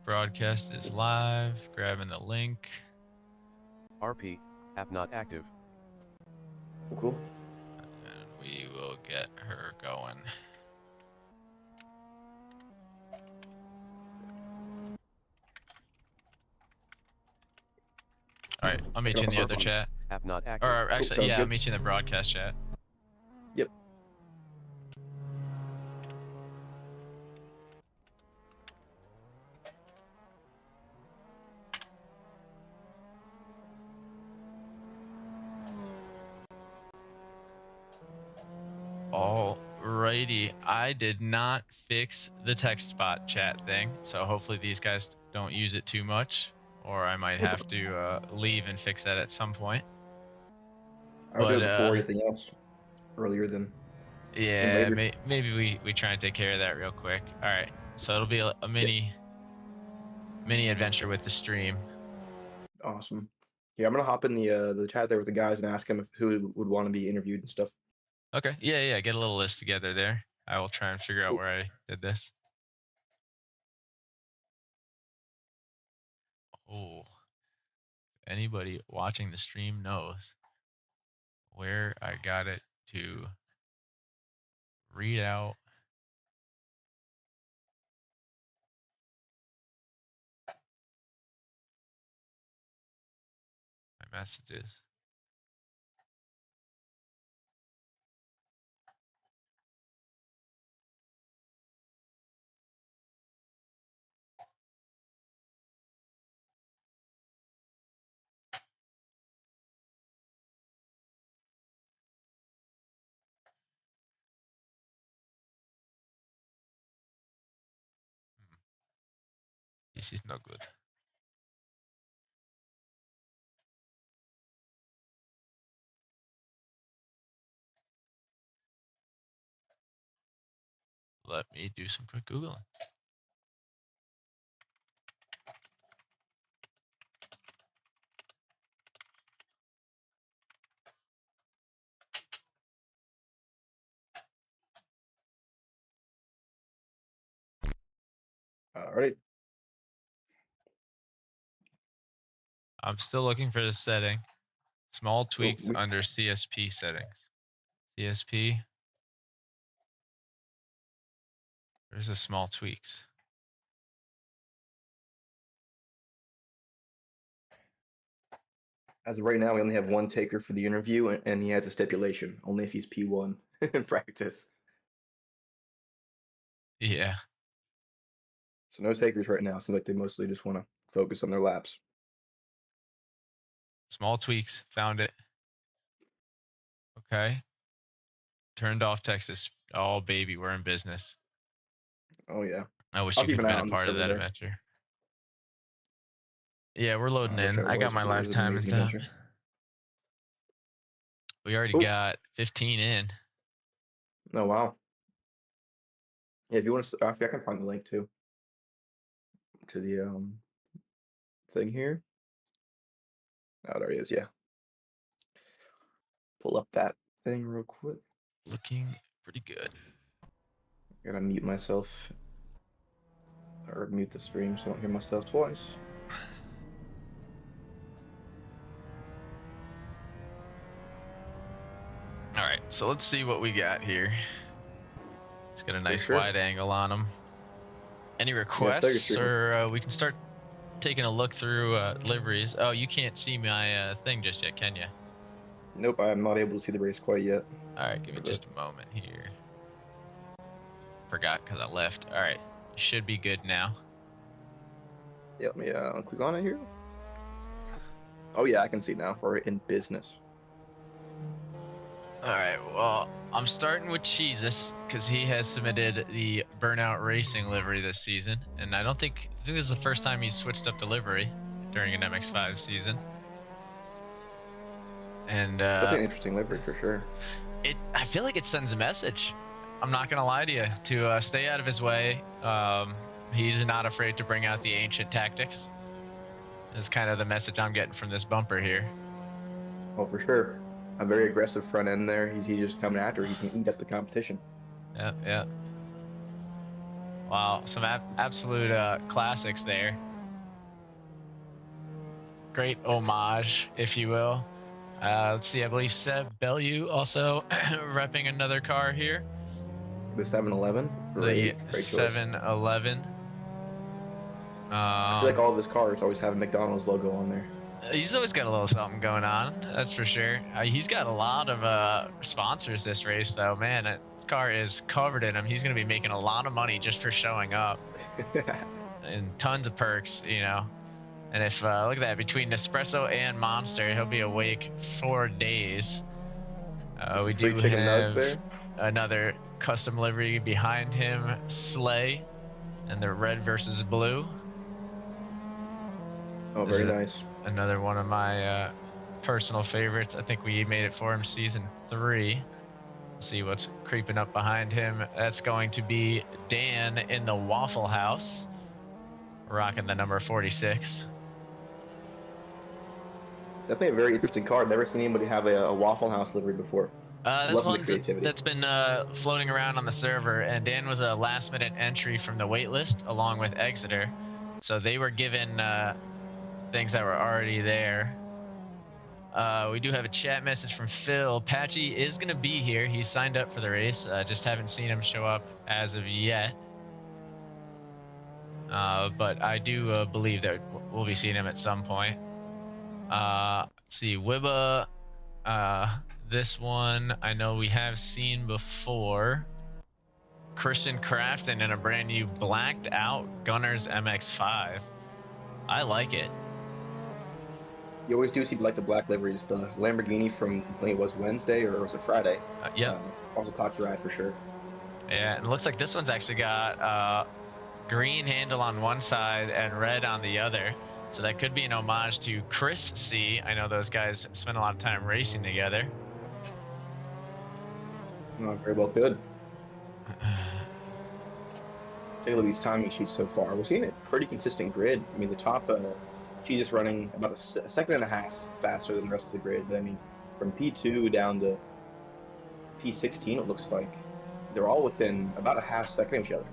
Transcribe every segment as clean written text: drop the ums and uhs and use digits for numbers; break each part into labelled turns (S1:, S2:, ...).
S1: Broadcast is live. Grabbing the link.
S2: RP, app not active.
S3: Cool.
S1: And we will get her going. Alright, I'll meet you in the other chat.
S2: App not active.
S1: Or actually,
S3: Cool,
S1: yeah,
S3: sounds
S1: I'll
S3: good.
S1: meet you in the broadcast chat.
S3: Yep.
S1: Alrighty, I did not fix the text bot chat thing, so hopefully these guys don't use it too much, or I might have to leave and fix that at some point.
S3: I'll do it before anything else, earlier than
S1: yeah,
S3: later.
S1: maybe we try and take care of that real quick. All right, so it'll be a mini adventure with the stream.
S3: Awesome. Yeah, I'm gonna hop in the chat there with the guys and ask them who would want to be interviewed and stuff.
S1: Okay, yeah, get a little list together there. I will try and figure out
S3: Cool.
S1: where I did this. Oh, if anybody watching the stream knows where I got it to read out my messages. This is not good. Let me do some quick Googling.
S3: All right.
S1: I'm still looking for the setting. Small tweaks under CSP settings. CSP. There's the small tweaks.
S3: As of right now, we only have one taker for the interview, and he has a stipulation: only if he's P1 in practice.
S1: Yeah.
S3: So no takers right now. Seems like they mostly just want to focus on their laps.
S1: Small tweaks. Found it. Okay. Turned off Texas. Oh, baby, we're in business.
S3: Oh, yeah.
S1: I wish
S3: I'll
S1: you
S3: keep
S1: could
S3: an
S1: have
S3: eye
S1: been a
S3: on the
S1: part of
S3: server
S1: that
S3: there.
S1: adventure. Yeah, we're loading
S3: I wish
S1: in. I got
S3: was,
S1: my
S3: 'cause it was an
S1: lifetime and
S3: amazing
S1: stuff.
S3: adventure.
S1: We already
S3: Ooh.
S1: got 15 in.
S3: Oh, wow. Yeah, if you want to, actually, I can find the link too to the thing here. Oh, there he is. Yeah. Pull up that thing real quick.
S1: Looking pretty good.
S3: Gotta mute myself or mute the stream so I don't hear myself twice.
S1: All right, so let's see what we got here. Let's get a nice
S3: sure.
S1: wide angle on them. Any
S3: Yeah,
S1: requests, or we can start taking a look through liveries. Oh, you can't see my thing just yet, can you?
S3: Nope, I'm not able to see the race quite yet.
S1: All right, give me just a moment here. Forgot because I left. All right, should be good now.
S3: Yeah, let me click on it here. Oh yeah, I can see now. We're in business.
S1: All right, well, I'm starting with Jesus because he has submitted the Burnout Racing livery this season, and I think this is the first time he's switched up the livery during an MX5 season. And
S3: It's definitely an interesting livery for sure.
S1: I feel like it sends a message. I'm not gonna lie to you, to stay out of his way. He's not afraid to bring out the ancient tactics. Is kind of the message I'm getting from this bumper here.
S3: Oh, for sure. A very aggressive front end there. He's just coming after. He's gonna eat up the competition.
S1: Yeah. Well, Wow, some absolute classics there. Great homage, if you will. Let's see, I believe Seb Bellew also repping another car here.
S3: The 711.
S1: The
S3: Great choice.
S1: 711.
S3: I feel like all of his cars always have a McDonald's logo on there.
S1: He's always got a little something going on, that's for sure. He's got a lot of sponsors this race, though. Man, his car is covered in them. He's going to be making a lot of money just for showing up. And tons of perks, you know. And if, look at that, between Nespresso and Monster, he'll be awake 4 days. We do have another custom livery behind him, Slay, and the red versus blue.
S3: Oh, very nice.
S1: Another one of my personal favorites. I think we made it for him season 3. See what's creeping up behind him. That's going to be Dan in the Waffle House, rocking the number 46.
S3: Definitely a very interesting car. I've never seen anybody have a Waffle House livery before.
S1: That's one that's been floating around on the server, and Dan was a last-minute entry from the waitlist along with Exeter, so they were given things that were already there. We do have a chat message from Phil. Patchy is going to be here. He's signed up for the race. Just haven't seen him show up as of yet. But I do believe that we'll be seeing him at some point. Let's see, Wibba. This one I know we have seen before. Christian Crafton in a brand new blacked out Gunners MX5. I like it.
S3: You always do see like the black liveries. The Lamborghini from, I think it was Wednesday or was it Friday?
S1: Yeah.
S3: Also caught your eye for sure.
S1: Yeah, and it looks like this one's actually got green handle on one side and red on the other. So that could be an homage to Chris C. I know those guys spend a lot of time racing together.
S3: Oh, very well, good. Take a look at these timing sheets so far. We're seeing a pretty consistent grid. I mean, the top, she's just running about a second and a half faster than the rest of the grid. But I mean, from P2 down to P16, it looks like they're all within about a half second of each other.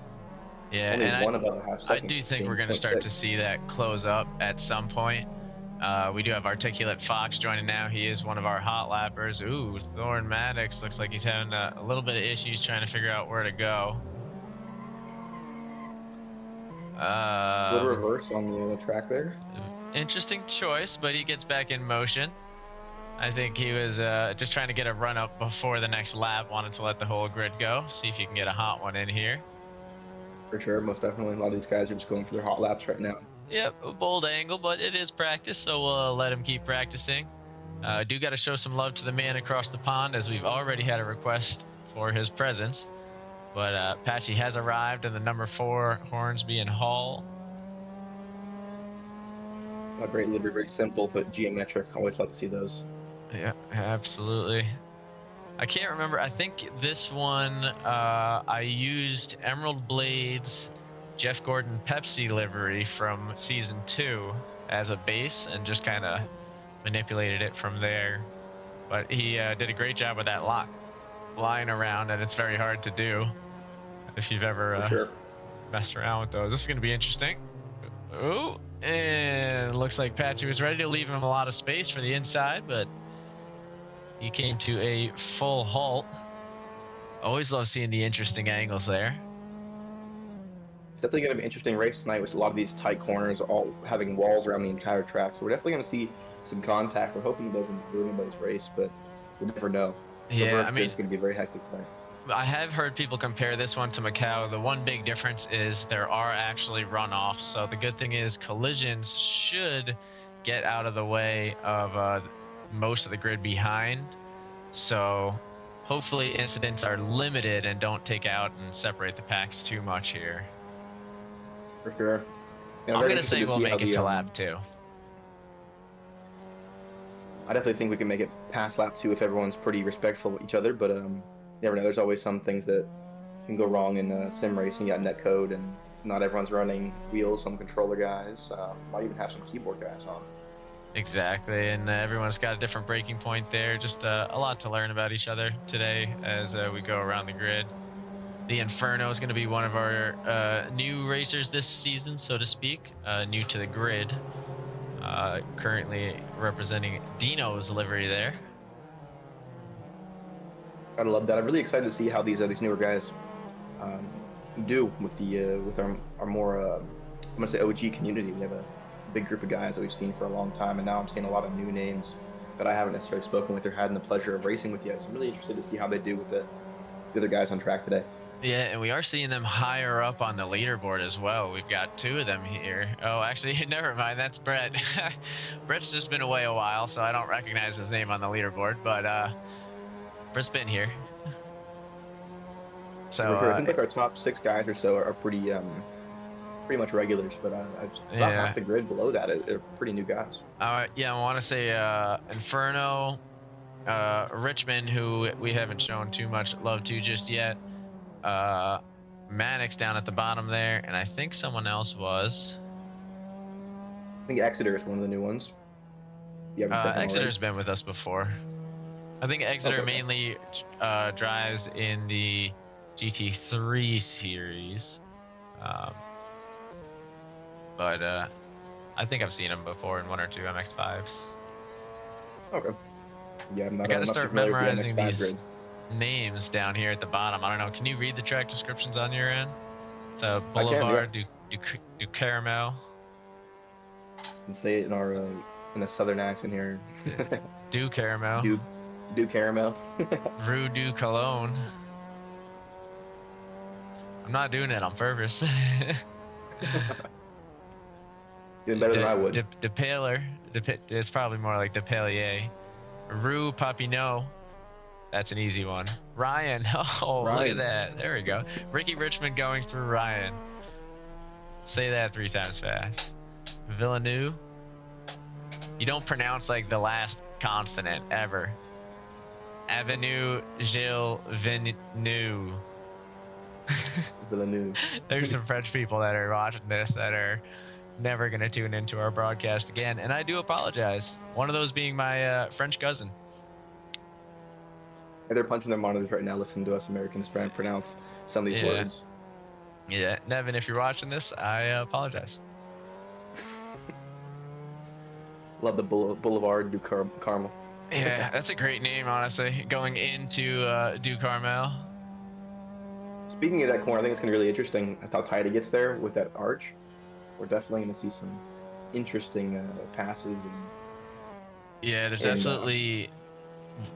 S1: Yeah,
S3: only
S1: and
S3: one about a half second.
S1: I do think we're going to start to see that close up at some point. We do have Articulate Fox joining now. He is one of our hot lappers. Ooh, Thorn Maddox looks like he's having a little bit of issues trying to figure out where to go.
S3: Little reverse on the track there.
S1: Interesting choice, but he gets back in motion. I think he was just trying to get a run up before the next lap. Wanted to let the whole grid go. See if you can get a hot one in here.
S3: For sure, most definitely. A lot of these guys are just going for their hot laps right now.
S1: Yep, a bold angle, but it is practice, so we'll let him keep practicing. Do got to show some love to the man across the pond, as we've already had a request for his presence. But Patchy has arrived in the number 4 Hornsby and Hall.
S3: A great livery, very simple but geometric. Always like to see those.
S1: Yeah, absolutely. I can't remember. I think this one I used Emerald Blades Jeff Gordon Pepsi livery from season 2 as a base and just kind of manipulated it from there. But he did a great job with that lock lying around, and it's very hard to do if you've ever messed around with those. This is going to be interesting. Oh, and it looks like Patchy was ready to leave him a lot of space for the inside, but he came to a full halt. Always love seeing the interesting angles there.
S3: It's definitely going to be an interesting race tonight with a lot of these tight corners all having walls around the entire track. So we're definitely going to see some contact. We're hoping it doesn't ruin anybody's race, but we never know.
S1: Yeah, I mean,
S3: it's going to be very hectic tonight.
S1: I have heard people compare this one to Macau. The one big difference is there are actually runoffs. So the good thing is collisions should get out of the way of most of the grid behind. So hopefully incidents are limited and don't take out and separate the packs too much here.
S3: For sure.
S1: I'm going to say we'll make it to lap 2.
S3: I definitely think we can make it past lap 2 if everyone's pretty respectful of each other, but you never know. There's always some things that can go wrong in sim racing. You got netcode, and not everyone's running wheels. Some controller guys might even have some keyboard guys on.
S1: Exactly, and everyone's got a different breaking point there. Just a lot to learn about each other today as we go around the grid. The Inferno is going to be one of our new racers this season, so to speak, new to the grid. Currently representing Dino's livery there.
S3: I love that. I'm really excited to see how these newer guys do with the with our more I'm gonna say OG community. We have a big group of guys that we've seen for a long time, and now I'm seeing a lot of new names that I haven't necessarily spoken with or had the pleasure of racing with yet. So I'm really interested to see how they do with the other guys on track today.
S1: Yeah, and we are seeing them higher up on the leaderboard as well. We've got 2 of them here. Oh, actually, never mind. That's Brett. Brett's just been away a while, so I don't recognize his name on the leaderboard, but Brett's been here. So
S3: I think like our top 6 guys or so are pretty much regulars, but about half the grid below that are pretty new guys.
S1: Yeah, I want to say Inferno, Richmond, who we haven't shown too much love to just yet. Maddox down at the bottom there, and I think someone else was.
S3: I think Exeter is one of the new ones.
S1: Exeter's been with us before. I think Exeter mainly drives in the GT3 series, but I think I've seen him before in 1 or 2 MX5s.
S3: Okay. Yeah,
S1: I gotta start memorizing these names down here at the bottom. I don't know. Can you read the track descriptions on your end? It's a Boulevard du Caramel.
S3: And say it in a southern accent here.
S1: Du Caramel.
S3: Du Caramel.
S1: Rue du Cologne. I'm not doing it on purpose.
S3: Doing better than I would.
S1: De Paler. It's probably more like De Palier. Rue Papineau. That's an easy one. Ryan. Oh, Ryan. Look at that. There we go. Ricky Richmond going through Ryan. Say that 3 times fast. Villeneuve. You don't pronounce like the last consonant ever. Avenue Gilles Villeneuve.
S3: Villeneuve.
S1: There's some French people that are watching this that are never going to tune into our broadcast again, and I do apologize. One of those being my French cousin.
S3: Yeah, they're punching their monitors right now listening to us Americans try and pronounce some of these words.
S1: Yeah, Nevin, if you're watching this, I apologize.
S3: Love the Boulevard du Carmel.
S1: Yeah, that's a great name, honestly, going into Du Carmel.
S3: Speaking of that corner, I think it's going to be really interesting how tight it gets there with that arch. We're definitely going to see some interesting passes.
S1: Yeah, there's absolutely...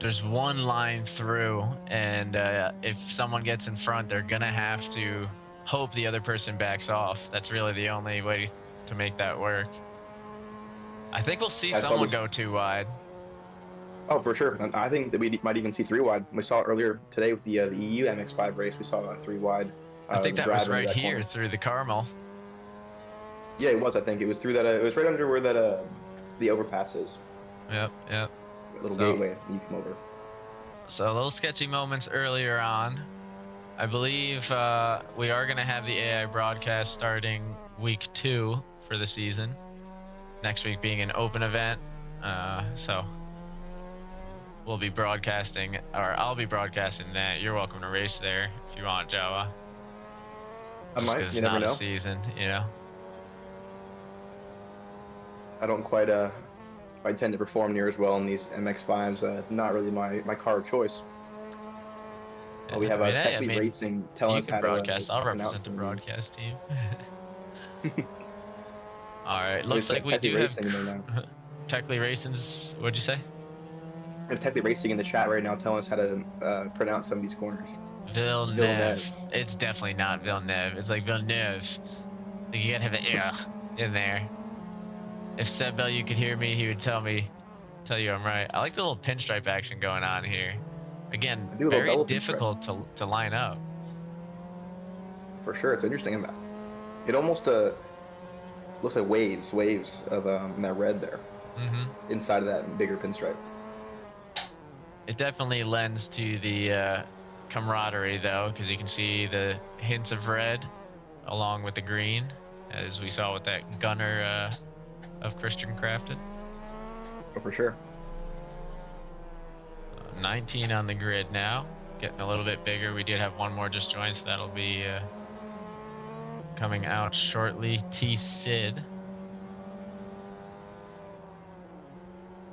S1: There's one line through, and if someone gets in front, they're going to have to hope the other person backs off. That's really the only way to make that work. I think we'll see someone go too wide.
S3: Oh, for sure. I think that we might even see 3 wide. We saw it earlier today with the EU MX5 race. We saw 3 wide.
S1: I think that was right here through the Carmel.
S3: Yeah, it was. I think it was through that. It was right under where that the overpass is.
S1: Yep.
S3: That little gateway you come over.
S1: So little sketchy moments earlier on. I believe we are going to have the AI broadcast starting week 2 for the season. Next week being an open event. So we'll be broadcasting, or I'll be broadcasting that. You're welcome to race there if you want, Jawa.
S3: I might.
S1: It's not a season, you know.
S3: I don't quite I tend to perform near as well in these MX5s. Not really my car of choice. Yeah, we have Techly Racing telling us how
S1: broadcast. I'll represent the broadcast team. All right, looks like we do have Techly Racing's. What'd you say?
S3: We have Techly Racing in the chat right now telling us how to pronounce some of these corners.
S1: Villeneuve. It's definitely not Villeneuve. It's like Villeneuve. Like you gotta have an R in there. If Seb Bell, you could hear me, he would tell you I'm right. I like the little pinstripe action going on here. Again, very difficult to line up.
S3: For sure, it's interesting. It almost looks like waves of that red there. Inside of that bigger pinstripe.
S1: It definitely lends to the camaraderie, though, because you can see the hints of red along with the green, as we saw with that gunner of Christian Crafted.
S3: Oh, for sure.
S1: 19 on the grid now. getting a little bit bigger. We did have one more disjoint, so that'll be coming out shortly. T-Sid.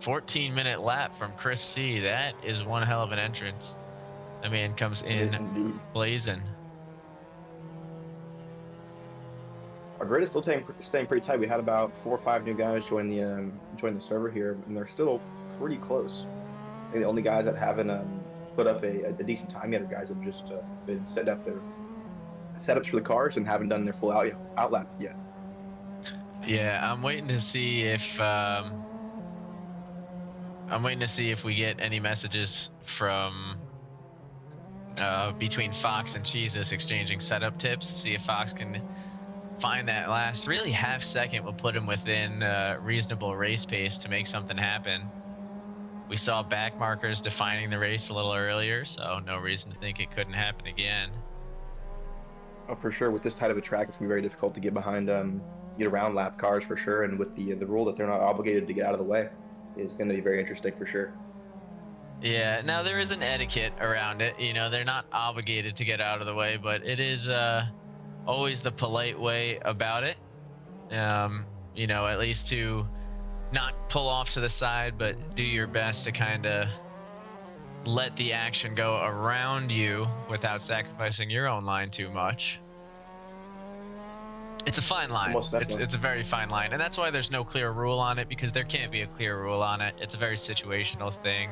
S1: 14-minute lap from Chris C. That is one hell of an entrance. That man comes
S3: It is
S1: in
S3: indeed.
S1: blazing.
S3: Our grid is still staying pretty tight. We had about 4 or 5 new guys join the server here, and they're still pretty close. I think the only guys that haven't put up a decent time yet are guys that have just been setting up their setups for the cars and haven't done their full out lap yet.
S1: Yeah, I'm waiting to see if we get any messages from between Fox and Jesus exchanging setup tips. See if Fox can find that last really half second will put him within reasonable race pace to make something happen. We saw back markers defining the race a little earlier, so no reason to think it couldn't happen again.
S3: Oh, for sure. With this tight of a track, it's gonna be very difficult to get behind, get around lap cars for sure. And with the rule that they're not obligated to get out of the way, is going to be very interesting for sure.
S1: Yeah. Now there is an etiquette around it. You know, they're not obligated to get out of the way, but it is always the polite way about it. You know, at least to not pull off to the side, but do your best to kind of let the action go around you without sacrificing your own line too much. It's a fine line. It's a very fine line, and that's why there's no clear rule on it, because there can't be a clear rule on it. It's a very situational thing.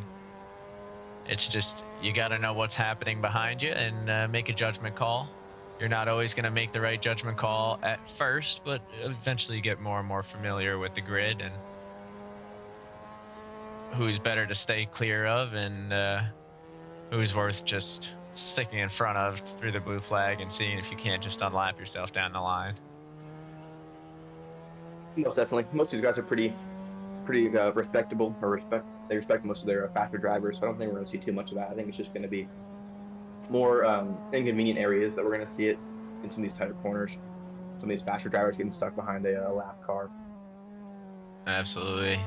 S1: It's just you got to know what's happening behind you and make a judgment call. You're not always going to make the right judgment call at first, but eventually you get more and more familiar with the grid and who's better to stay clear of and who's worth just sticking in front of through the blue flag and seeing if you can't just unlap yourself down the line.
S3: Most definitely. Most of these guys are pretty respectable, or they respect most of their faster drivers, so I don't think we're going to see too much of that. I think it's just going to be more inconvenient areas that we're going to see it in some of these tighter corners. Some of these faster drivers getting stuck behind a lap car.
S1: Absolutely.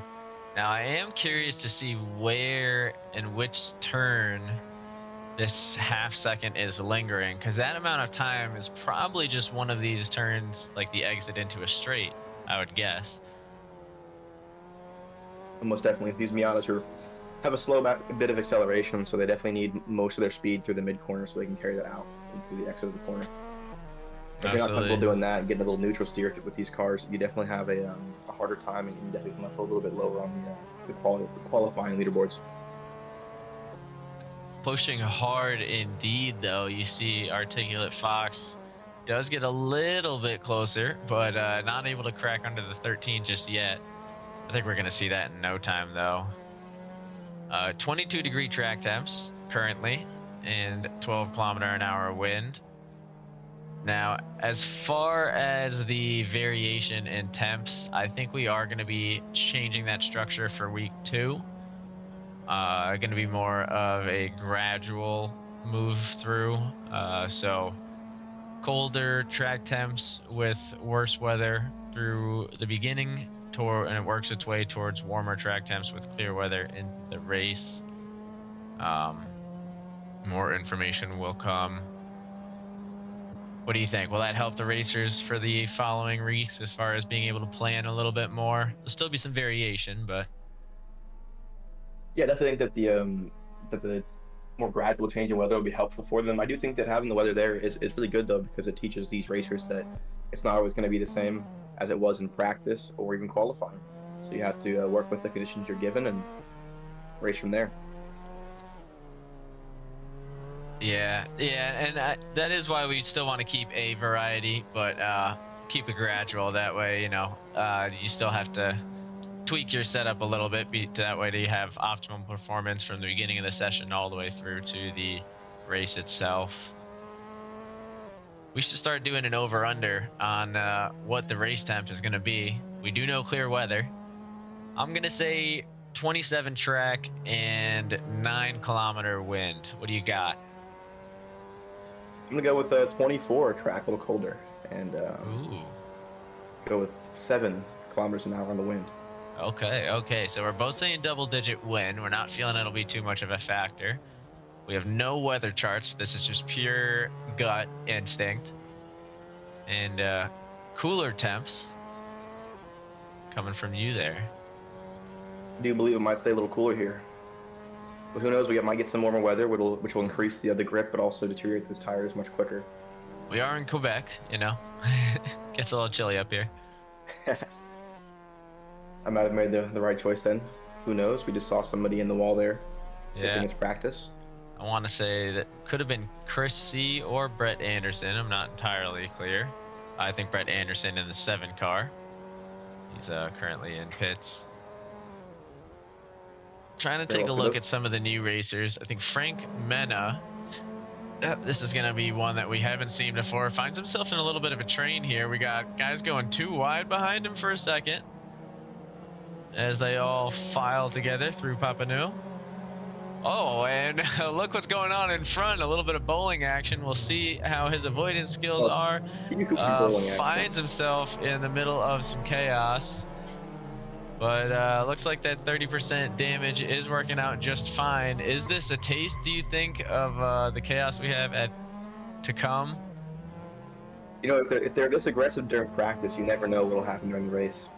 S1: Now, I am curious to see where and which turn this half second is lingering, because that amount of time is probably just one of these turns, like the exit into a straight, I would guess.
S3: And most definitely, these Miatas have a slow bit of acceleration, so they definitely need most of their speed through the mid corner so they can carry that out into the exit of the corner. If you're not comfortable doing that and getting a little neutral steer with these cars, you definitely have a harder time, and you can definitely come up a little bit lower on the qualifying leaderboards.
S1: Pushing hard indeed, though. You see Articulate Fox does get a little bit closer, but not able to crack under the 13 just yet. I think we're going to see that in no time, though. 22-degree track temps currently and 12-kilometer-an-hour wind. Now, as far as the variation in temps, I think we are going to be changing that structure for week 2. Going to be more of a gradual move through. So colder track temps with worse weather through the beginning, and it works its way towards warmer track temps with clear weather in the race. More information will come. What do you think? Will that help the racers for the following weeks as far as being able to plan a little bit more? There'll still be some variation, but
S3: yeah, definitely think that the more gradual change in weather will be helpful for them. I do think that having the weather there is really good, though, because it teaches these racers that it's not always going to be the same as it was in practice or even qualifying. So you have to work with the conditions you're given and race from there.
S1: Yeah, and that is why we still want to keep a variety, but keep it gradual. That way, you know, you still have to tweak your setup a little bit, that way you have optimum performance from the beginning of the session all the way through to the race itself. We should start doing an over-under on what the race temp is going to be. We do know clear weather. I'm going to say 27 track and 9-kilometer wind. What do you got?
S3: I'm going to go with the 24 track, a little colder, and go with 7 kilometers an hour on the wind.
S1: Okay. So we're both saying double-digit wind. We're not feeling it'll be too much of a factor. We have no weather charts. This is just pure gut instinct. And cooler temps coming from you there.
S3: I do believe it might stay a little cooler here. But who knows, we might get some warmer weather, which will increase the grip, but also deteriorate those tires much quicker.
S1: We are in Quebec, you know. Gets a little chilly up here.
S3: I might have made the right choice then. Who knows? We just saw somebody in the wall there. I think it's practice.
S1: I want to say that could have been Chris C. or Brett Anderson. I'm not entirely clear. I think Brett Anderson in the 7 car. He's currently in pits. Trying to take a look at some of the new racers. I think Frank Mena, this is going to be one that we haven't seen before, finds himself in a little bit of a train here. We got guys going too wide behind him for a second as they all file together through Papineau. Oh, and look what's going on in front. A little bit of bowling action. We'll see how his avoidance skills are. Finds himself in the middle of some chaos. But looks like that 30% damage is working out just fine. Is this a taste, do you think, of the chaos we have to come?
S3: You know, if they're this aggressive during practice, you never know what will happen during the race.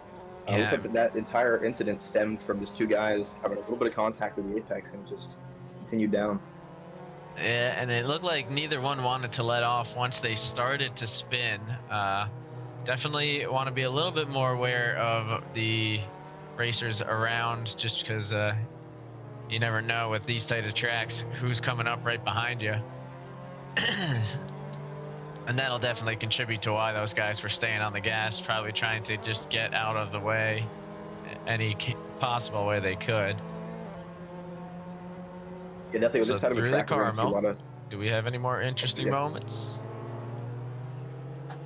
S3: Looks like that entire incident stemmed from just 2 guys having a little bit of contact at the apex and just continued down.
S1: Yeah, and it looked like neither one wanted to let off once they started to spin. Definitely want to be a little bit more aware of the racers around, just because you never know with these type of tracks who's coming up right behind you. And that'll definitely contribute to why those guys were staying on the gas, probably trying to just get out of the way any possible way they could.
S3: Yeah, definitely.
S1: So
S3: this side of the track,
S1: do we have any more interesting moments?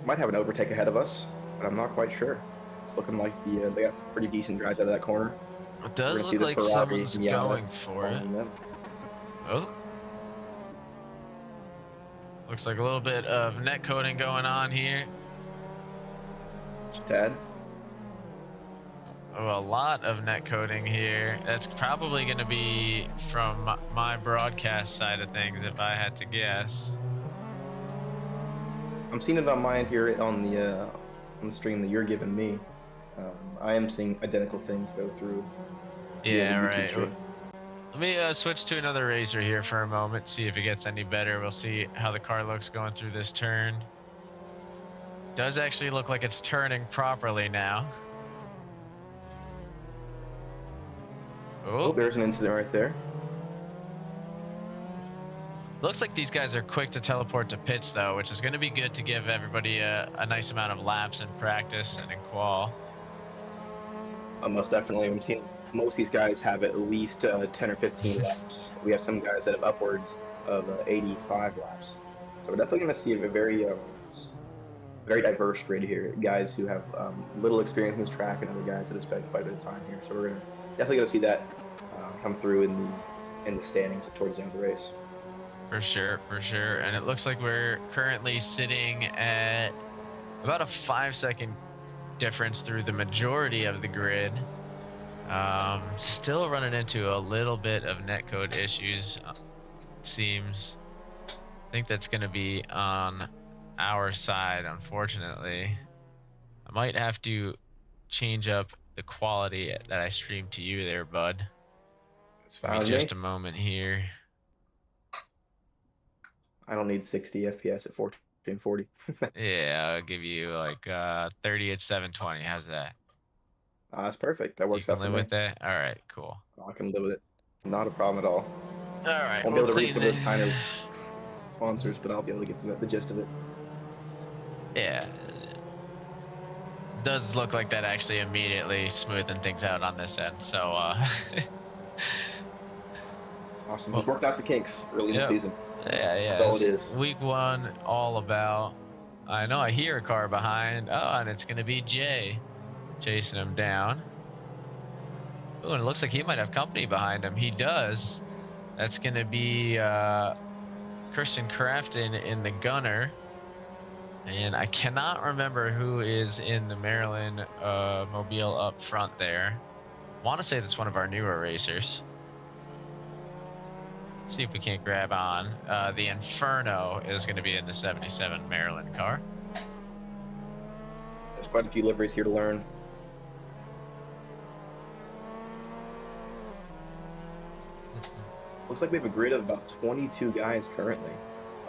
S3: Might have an overtake ahead of us, but I'm not quite sure. It's looking like they got pretty decent drives out of that corner.
S1: It does look like someone's going for it. Oh. Looks like a little bit of net coding going on here.
S3: Just a tad.
S1: Oh, a lot of net coding here. That's probably going to be from my broadcast side of things, if I had to guess.
S3: I'm seeing it on mine here on the stream that you're giving me. I am seeing identical things though through.
S1: Yeah, right. Let me switch to another racer here for a moment, see if it gets any better. We'll see how the car looks going through this turn. Does actually look like it's turning properly now.
S3: Oh, there's an incident right there.
S1: Looks like these guys are quick to teleport to pits though, which is going to be good to give everybody a nice amount of laps in practice and in qual.
S3: Most definitely. I'm seeing most of these guys have at least 10 or 15 laps. We have some guys that have upwards of 85 laps. So we're definitely going to see a very diverse grid here. Guys who have little experience in this track and other guys that have spent quite a bit of time here. So we're definitely going to see that come through in the standings towards the end of the race.
S1: For sure, for sure. And it looks like we're currently sitting at about a 5-second difference through the majority of the grid. Still running into a little bit of netcode issues, it seems. I think that's going to be on our side, unfortunately. I might have to change up the quality that I streamed to you there, bud.
S3: It's fine.
S1: Just a moment here.
S3: I don't need 60 FPS at 1440.
S1: Yeah, I'll give you like 30 at 720. How's that?
S3: That's perfect. That works out for me.
S1: You can live with that? All right, cool.
S3: I can live with it. Not a problem at all.
S1: All right.
S3: Won't be able to read some of those tiny sponsors, but I'll be able to get to the gist of it.
S1: Yeah. Does look like that actually immediately smoothing things out on this end. So,
S3: awesome. We've worked out the kinks early in the season.
S1: Yeah.
S3: That's all it is.
S1: Week 1, all about. I know I hear a car behind. Oh, and it's going to be Jay chasing him down. Oh, and it looks like he might have company behind him. He does. That's going to be Christian Crafton in the gunner. And I cannot remember who is in the Maryland mobile up front there. I want to say that's one of our newer racers. See if we can't grab on. The Inferno is going to be in the 77 Maryland car.
S3: There's quite a few liveries here to learn. Looks like we have a grid of about 22 guys currently,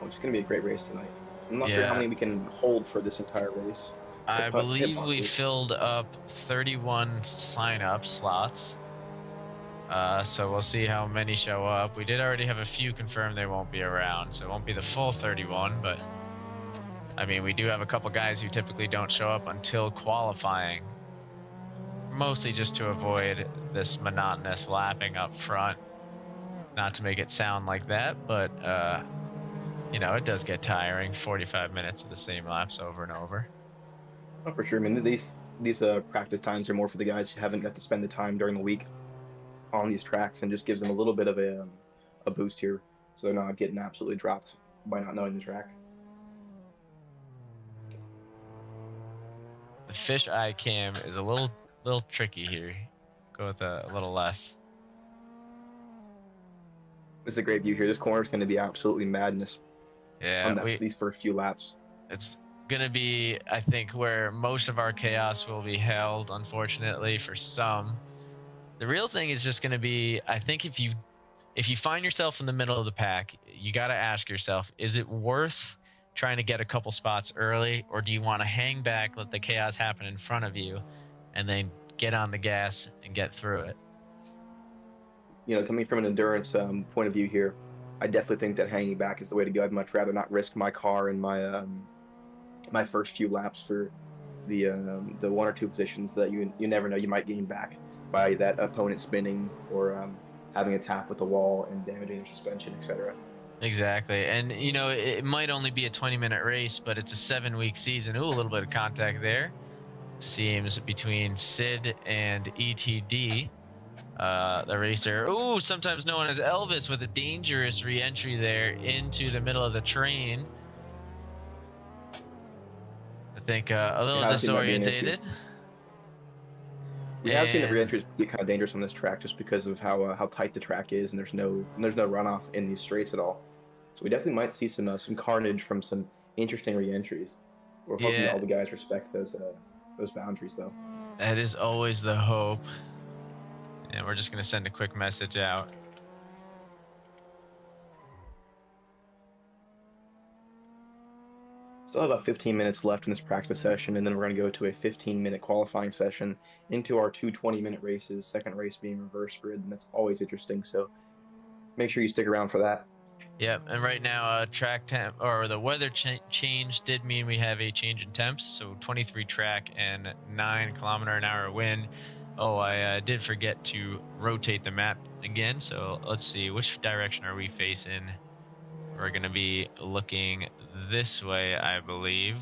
S3: which is going to be a great race tonight. I'm not sure how many we can hold for this entire race.
S1: I believe we filled up 31 sign-up slots. So we'll see how many show up. We did already have a few confirmed they won't be around, so it won't be the full 31, but I mean, we do have a couple guys who typically don't show up until qualifying, mostly just to avoid this monotonous lapping up front. Not to make it sound like that, but you know, it does get tiring, 45 minutes of the same laps over and over.
S3: Oh, for sure. I mean, these practice times are more for the guys who haven't got to spend the time during the week on these tracks, and just gives them a little bit of a boost here, so they're not getting absolutely dropped by not knowing the track.
S1: The fisheye cam is a little tricky here. Go with a little less.
S3: This is a great view here. This corner is going to be absolutely madness.
S1: Yeah,
S3: on these first few laps.
S1: It's gonna be, I think, where most of our chaos will be held, unfortunately, for some. The real thing is just gonna be, I think, if you find yourself in the middle of the pack, you got to ask yourself, is it worth trying to get a couple spots early, or do you want to hang back, let the chaos happen in front of you, and then get on the gas and get through it?
S3: You know, coming from an endurance point of view here, I definitely think that hanging back is the way to go. I'd much rather not risk my car and my my first few laps for the one or two positions that you never know you might gain back by that opponent spinning or having a tap with the wall and damaging your suspension, etc.
S1: Exactly. And you know, it might only be a 20-minute race, but it's a 7-week season. Ooh, a little bit of contact there, seems, between Sid and ETD, the racer. Ooh, sometimes known as Elvis, with a dangerous re-entry there into the middle of the train. I think a little disorientated.
S3: We have seen the re-entries get kind of dangerous on this track just because of how tight the track is, and there's no runoff in these straights at all. So we definitely might see some carnage from some interesting re-entries. We're hoping that all the guys respect those boundaries, though.
S1: That is always the hope. And we're just gonna send a quick message out.
S3: Still have about 15 minutes left in this practice session, and then we're going to go to a 15-minute qualifying session into our two 20-minute races, second race being reverse grid, and that's always interesting, so make sure you stick around for that.
S1: Yep, and right now track temp, or the weather change did mean we have a change in temps, so 23 track and 9 km/h wind. Oh, I did forget to rotate the map again, so let's see, which direction are we facing? We're going to be looking this way, I believe.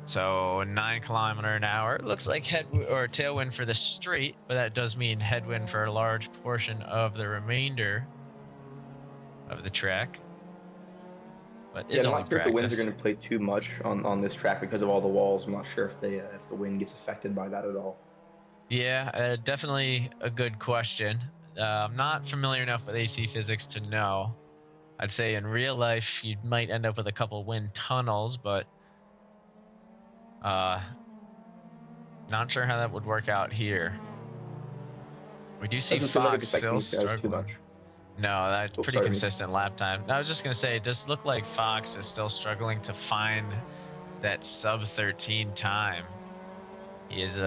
S1: So 9 km/h. Looks like tailwind for the straight, but that does mean headwind for a large portion of the remainder of the track. But it's only practice. I'm not sure if the winds are going
S3: to play too much on this track because of all the walls. I'm not sure if the wind gets affected by that at all.
S1: Yeah, definitely a good question. I'm not familiar enough with AC physics to know. I'd say in real life you might end up with a couple wind tunnels, but not sure how that would work out here. We do see Fox still struggling. No, that's pretty consistent lap time. I was just gonna say, it does look like Fox is still struggling to find that sub 13 time. He is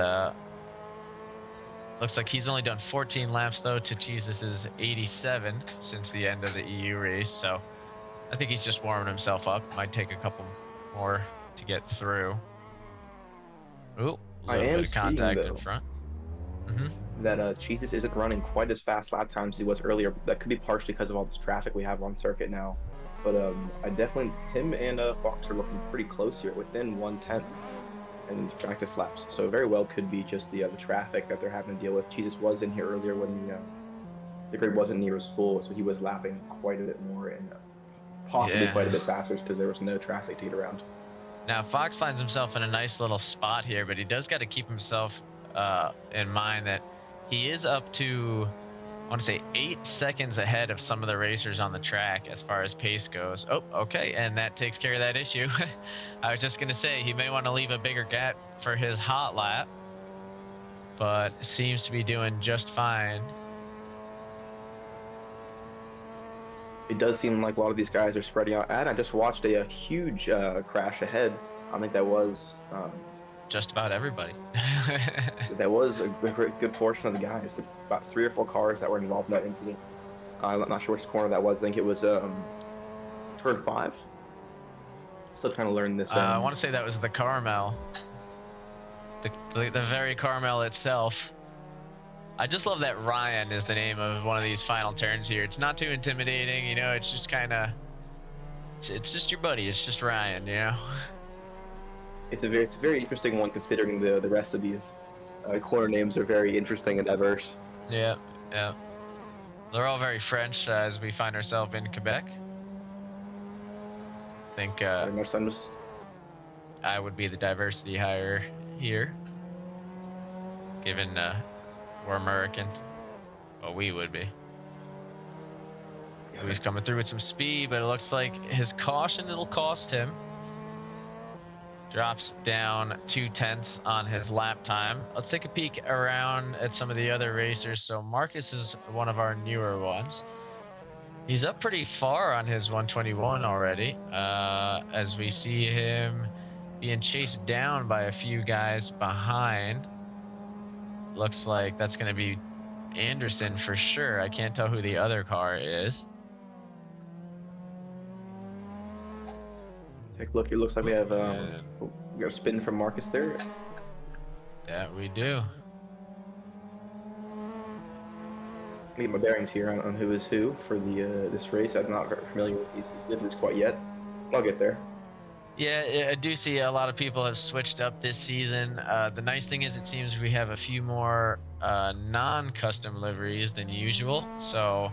S1: looks like he's only done 14 laps though to Jesus' 87 since the end of the EU race, so I think he's just warming himself up. Might take a couple more to get through. Ooh, a little bit of contact in front.
S3: That Jesus isn't running quite as fast lap times as he was earlier. That could be partially because of all this traffic we have on circuit now. But him and Fox are looking pretty close here, within 1/10 in these practice laps. So very well could be just the traffic that they're having to deal with. Jesus was in here earlier when the grid wasn't near as full, so he was lapping quite a bit more and possibly quite a bit faster because there was no traffic to get around.
S1: Now Fox finds himself in a nice little spot here, but he does got to keep himself in mind that he is up to I want to say 8 seconds ahead of some of the racers on the track as far as pace goes. Oh, okay, and that takes care of that issue. I was just going to say he may want to leave a bigger gap for his hot lap, but seems to be doing just fine.
S3: It does seem like a lot of these guys are spreading out. And I just watched a huge crash ahead. I think that was
S1: just about everybody.
S3: that was a good portion of the guys. About 3 or 4 cars that were involved in that incident. I'm not sure which corner that was. I think it was turn 5. Still trying to learn this.
S1: I want to say that was the Carmel. The very Carmel itself. I just love that Ryan is the name of one of these final turns here. It's not too intimidating, you know, it's just kind of, it's just your buddy. It's just Ryan, you know.
S3: It's a very interesting one considering the rest of these corner names are very interesting and diverse.
S1: Yeah, yeah. They're all very French as we find ourselves in Quebec. I think I would be the diversity hire here, given we're American. Well, we would be. He's coming through with some speed, but it looks like his caution, it'll cost him. Drops down 2/10 on his lap time. Let's take a peek around at some of the other racers. So Marcus is one of our newer ones. He's up pretty far on his 121 already, as we see him being chased down by a few guys behind. Looks like that's going to be Anderson for sure. I can't tell who the other car is.
S3: Take a look. It looks like we have we got a spin from Marcus there.
S1: Yeah, we do.
S3: Get my bearings here on who is who for the this race. I'm not very familiar with these liveries quite yet. I'll get there.
S1: Yeah, I do see a lot of people have switched up this season. The nice thing is it seems we have a few more non-custom liveries than usual. So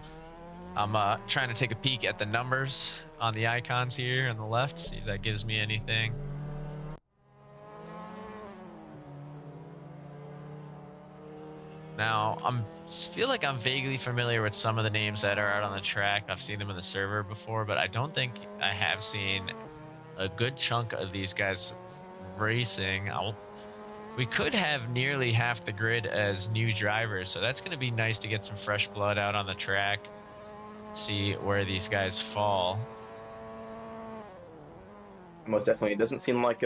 S1: I'm trying to take a peek at the numbers on the icons here on the left, see if that gives me anything. Now, feel like I'm vaguely familiar with some of the names that are out on the track. I've seen them in the server before, but I don't think I have seen a good chunk of these guys racing. We could have nearly half the grid as new drivers, so that's going to be nice to get some fresh blood out on the track, see where these guys fall.
S3: Most definitely. It doesn't seem like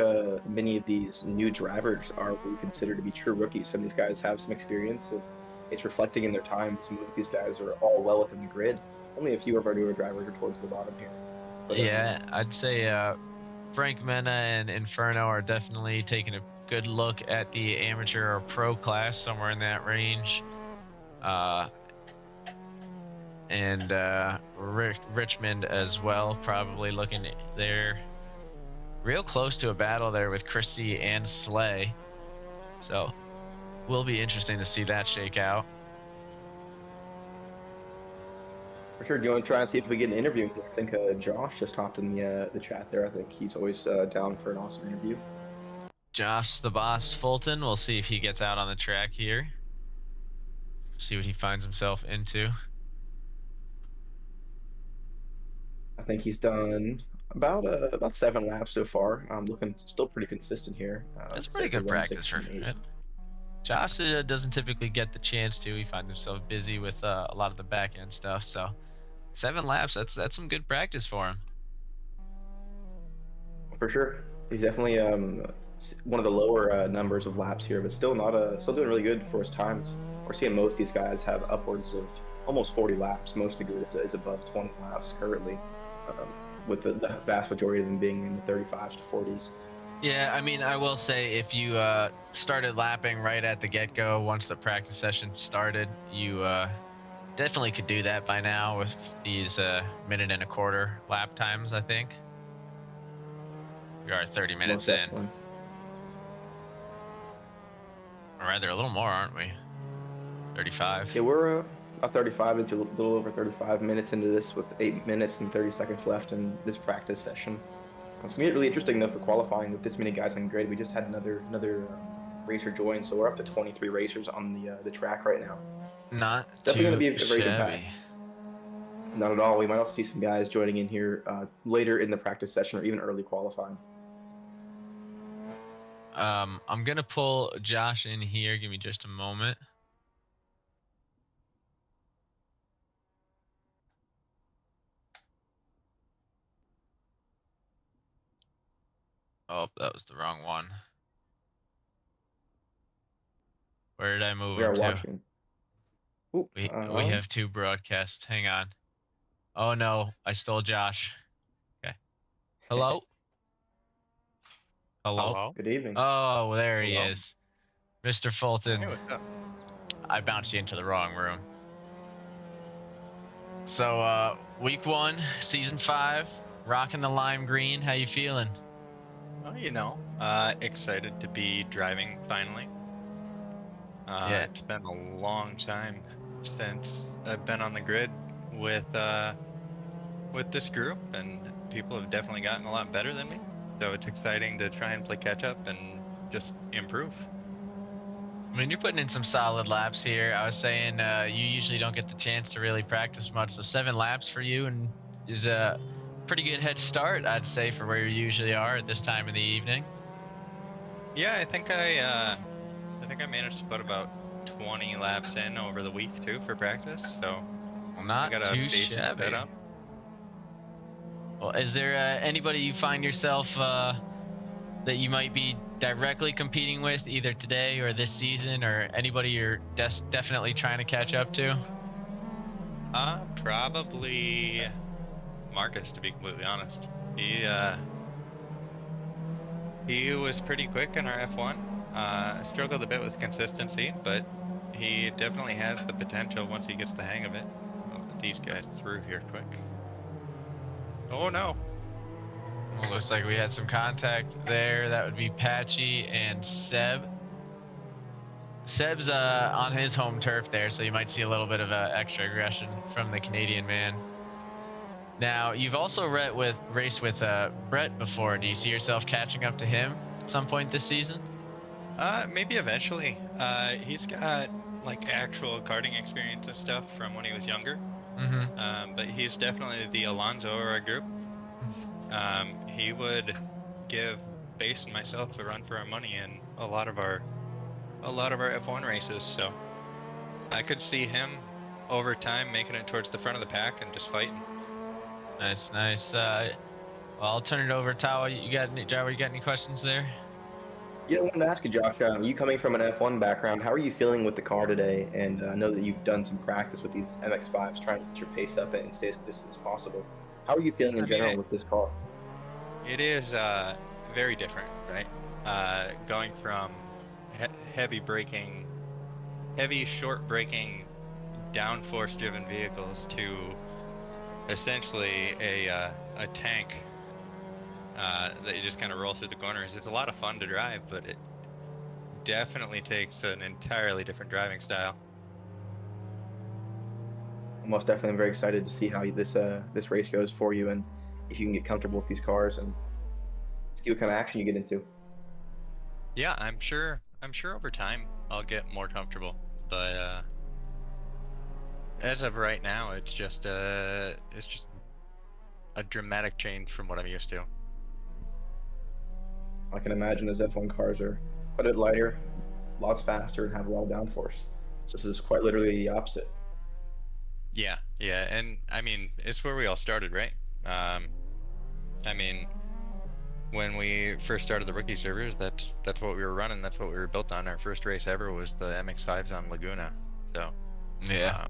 S3: many of these new drivers are what we consider to be true rookies. Some of these guys have some experience. So it's reflecting in their time. So most of these guys are all well within the grid. Only a few of our newer drivers are towards the bottom here. But,
S1: yeah, I'd say Frank Mena and Inferno are definitely taking a good look at the amateur or pro class, somewhere in that range. And Richmond as well, probably looking there. Real close to a battle there with Chrissy and Slay. So, will be interesting to see that shake out.
S3: For sure. Do you want to try and see if we get an interview? I think Josh just hopped in the chat there. I think he's always down for an awesome interview.
S1: Josh, the boss Fulton, we'll see if he gets out on the track here. See what he finds himself into.
S3: I think he's done about 7 laps so far. Looking still pretty consistent here.
S1: That's pretty good practice for him. Josh doesn't typically get the chance to. He finds himself busy with a lot of the back end stuff. So 7 laps, that's some good practice for him.
S3: For sure, he's definitely one of the lower numbers of laps here, but still doing really good for his times. We're seeing most of these guys have upwards of almost 40 laps. Most of the grid is above 20 laps currently. With the vast majority of them being in the 35s to 40s.
S1: Yeah, I mean, I will say if you started lapping right at the get-go once the practice session started, you definitely could do that by now with these 1.25 minute lap times, I think. We are 30 minutes in. Or rather, a little more, aren't we? 35.
S3: Yeah, we're about 35 into a little over 35 minutes into this with 8 minutes and 30 seconds left in this practice session. It's going to be really interesting though for qualifying with this many guys on grid. We just had another racer joined, so we're up to 23 racers on the track right now.
S1: Not
S3: Definitely going to
S1: too
S3: be a very good
S1: shabby.
S3: pack. Not at all. We might also see some guys joining in here later in the practice session or even early qualifying.
S1: I'm gonna pull Josh in here. Give me just a moment. Oh, that was the wrong one. Where did I move
S3: We
S1: him
S3: are
S1: to?
S3: watching. Ooh,
S1: We have two broadcasts. Hang on. Oh no, I stole Josh. Okay. Hello? Hello?
S3: Good evening.
S1: Oh, there he
S4: Hello.
S1: is. Mr. Fulton.
S4: Hey, what's up?
S1: I bounced you into the wrong room. So, week 1, season 5, rocking the lime green. How you feeling?
S4: Well, excited to be driving finally.
S1: Yeah.
S4: It's been a long time since I've been on the grid with this group, and people have definitely gotten a lot better than me. So it's exciting to try and play catch up and just improve.
S1: I mean, you're putting in some solid laps here. I was saying you usually don't get the chance to really practice much, so 7 laps for you and is a pretty good head start, I'd say, for where you usually are at this time of the evening.
S4: Yeah, I think I managed to put about 20 laps in over the week too for practice. So
S1: Well,
S4: I
S1: not
S4: got a
S1: too
S4: basic
S1: shabby.
S4: setup.
S1: Well, is there anybody you find yourself that you might be directly competing with either today or this season, or anybody you're definitely trying to catch up to?
S4: Probably Marcus, to be completely honest. He was pretty quick in our F1. Struggled a bit with consistency, but he definitely has the potential once he gets the hang of it. I'll put these guys through here quick. Oh no.
S1: Well, looks like we had some contact there. That would be Patchy and Seb. Seb's on his home turf there, so you might see a little bit of extra aggression from the Canadian man. Now, you've also raced with Brett before. Do you see yourself catching up to him at some point this season?
S4: Maybe eventually. He's got like actual karting experience and stuff from when he was younger. But he's definitely the Alonso of our group. He would give Base and myself a run for our money in a lot of our F1 races. So I could see him over time making it towards the front of the pack and just fighting.
S1: Nice, nice. Well, I'll turn it over. Tawa, you got any questions there?
S3: Yeah, I wanted to ask you, Josh. You coming from an F1 background, how are you feeling with the car today? And I know that you've done some practice with these MX5s, trying to get your pace up and stay as consistent as possible. How are you feeling in general with this car?
S4: It is very different, right? Going from heavy short braking, downforce-driven vehicles to essentially a tank that you just kind of roll through the corners. It's a lot of fun to drive, but it definitely takes an entirely different driving style.
S3: Most definitely, I'm very excited to see how this race goes for you, and if you can get comfortable with these cars and see what kind of action you get into.
S4: Yeah, I'm sure over time I'll get more comfortable, but as of right now, it's just a dramatic change from what I'm used to.
S3: I can imagine those F1 cars are quite a bit lighter, lots faster, and have a lot of downforce. So this is quite literally the opposite.
S4: Yeah, and I mean, it's where we all started, right? I mean, when we first started the rookie servers, that's what we were running. That's what we were built on. Our first race ever was the MX5s on Laguna. So
S1: yeah,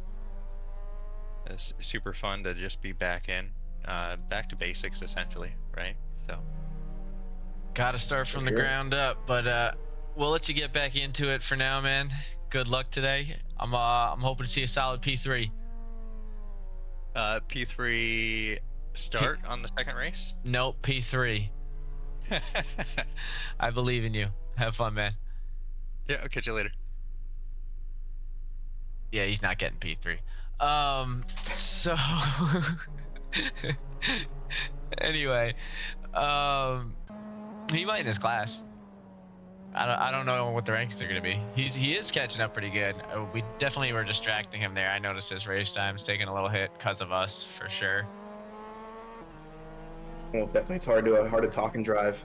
S4: it's super fun to just be back to basics essentially, right? So
S1: gotta start from the ground up, but we'll let you get back into it for now, man. Good luck today. I'm hoping to see a solid P3.
S4: P3 start on the second race?
S1: Nope, P3. I believe in you. Have fun, man.
S4: Yeah, I'll catch you later.
S1: Yeah, he's not getting P3. So anyway, he might in his class. I don't know what the rankings are going to be. He is catching up pretty good. We definitely were distracting him there. I noticed his race time's taking a little hit because of us, for sure.
S3: Well, definitely it's hard to talk and drive.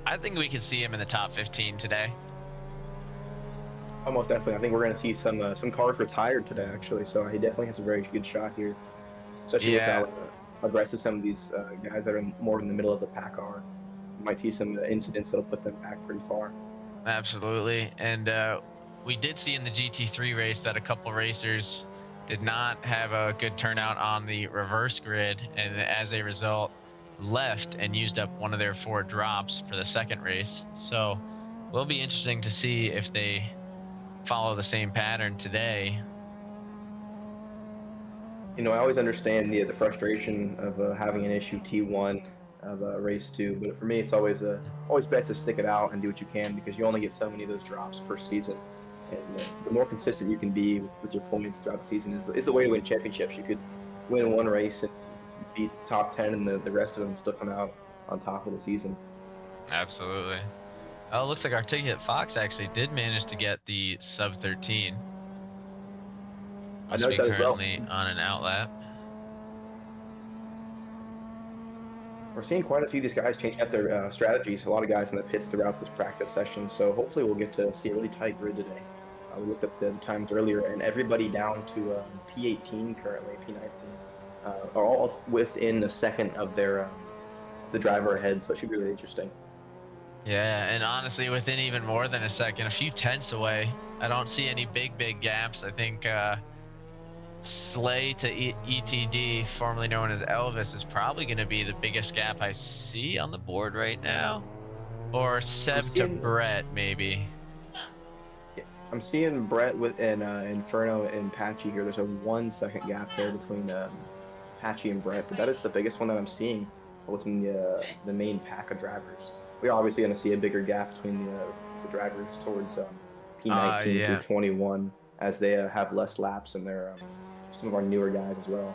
S1: I think we could see him in the top 15 today.
S3: Almost definitely. I think we're going to see some cars retired today, actually. So he definitely has a very good shot here, especially with how aggressive some of these guys that are more in the middle of the pack are. You might see some incidents that'll put them back pretty far.
S1: Absolutely, and we did see in the GT3 race that a couple racers did not have a good turnout on the reverse grid, and as a result left and used up one of their 4 drops for the second race. So it will be interesting to see if they follow the same pattern today.
S3: You know, I always understand the frustration of having an issue T1 of race 2, but for me, it's always best to stick it out and do what you can, because you only get so many of those drops per season. And the more consistent you can be with your points throughout the season is the way to win championships. You could win one race and beat top 10, and the rest of them still come out on top of the season.
S1: Absolutely. Oh, it looks like our ticket Fox actually did manage to get the sub 13.
S3: I noticed that as well.
S1: Currently on an outlap.
S3: We're seeing quite a few of these guys changing up their strategies. A lot of guys in the pits throughout this practice session. So hopefully we'll get to see a really tight grid today. We looked up the times earlier, and everybody down to P18 currently, P19, are all within a second of their the driver ahead. So it should be really interesting.
S1: Yeah, and honestly, within even more than a second, a few tenths away. I don't see any big gaps. I think Slay to ETD, formerly known as Elvis, is probably going to be the biggest gap I see on the board right now. Or Seb to Brett, maybe.
S3: Yeah, I'm seeing Brett with Inferno and Patchy here. There's a 1 second gap there between Patchy and Brett, but that is the biggest one that I'm seeing within the main pack of drivers. We're obviously going to see a bigger gap between the drivers towards P19 through 21 as they have less laps, and they're some of our newer guys as well.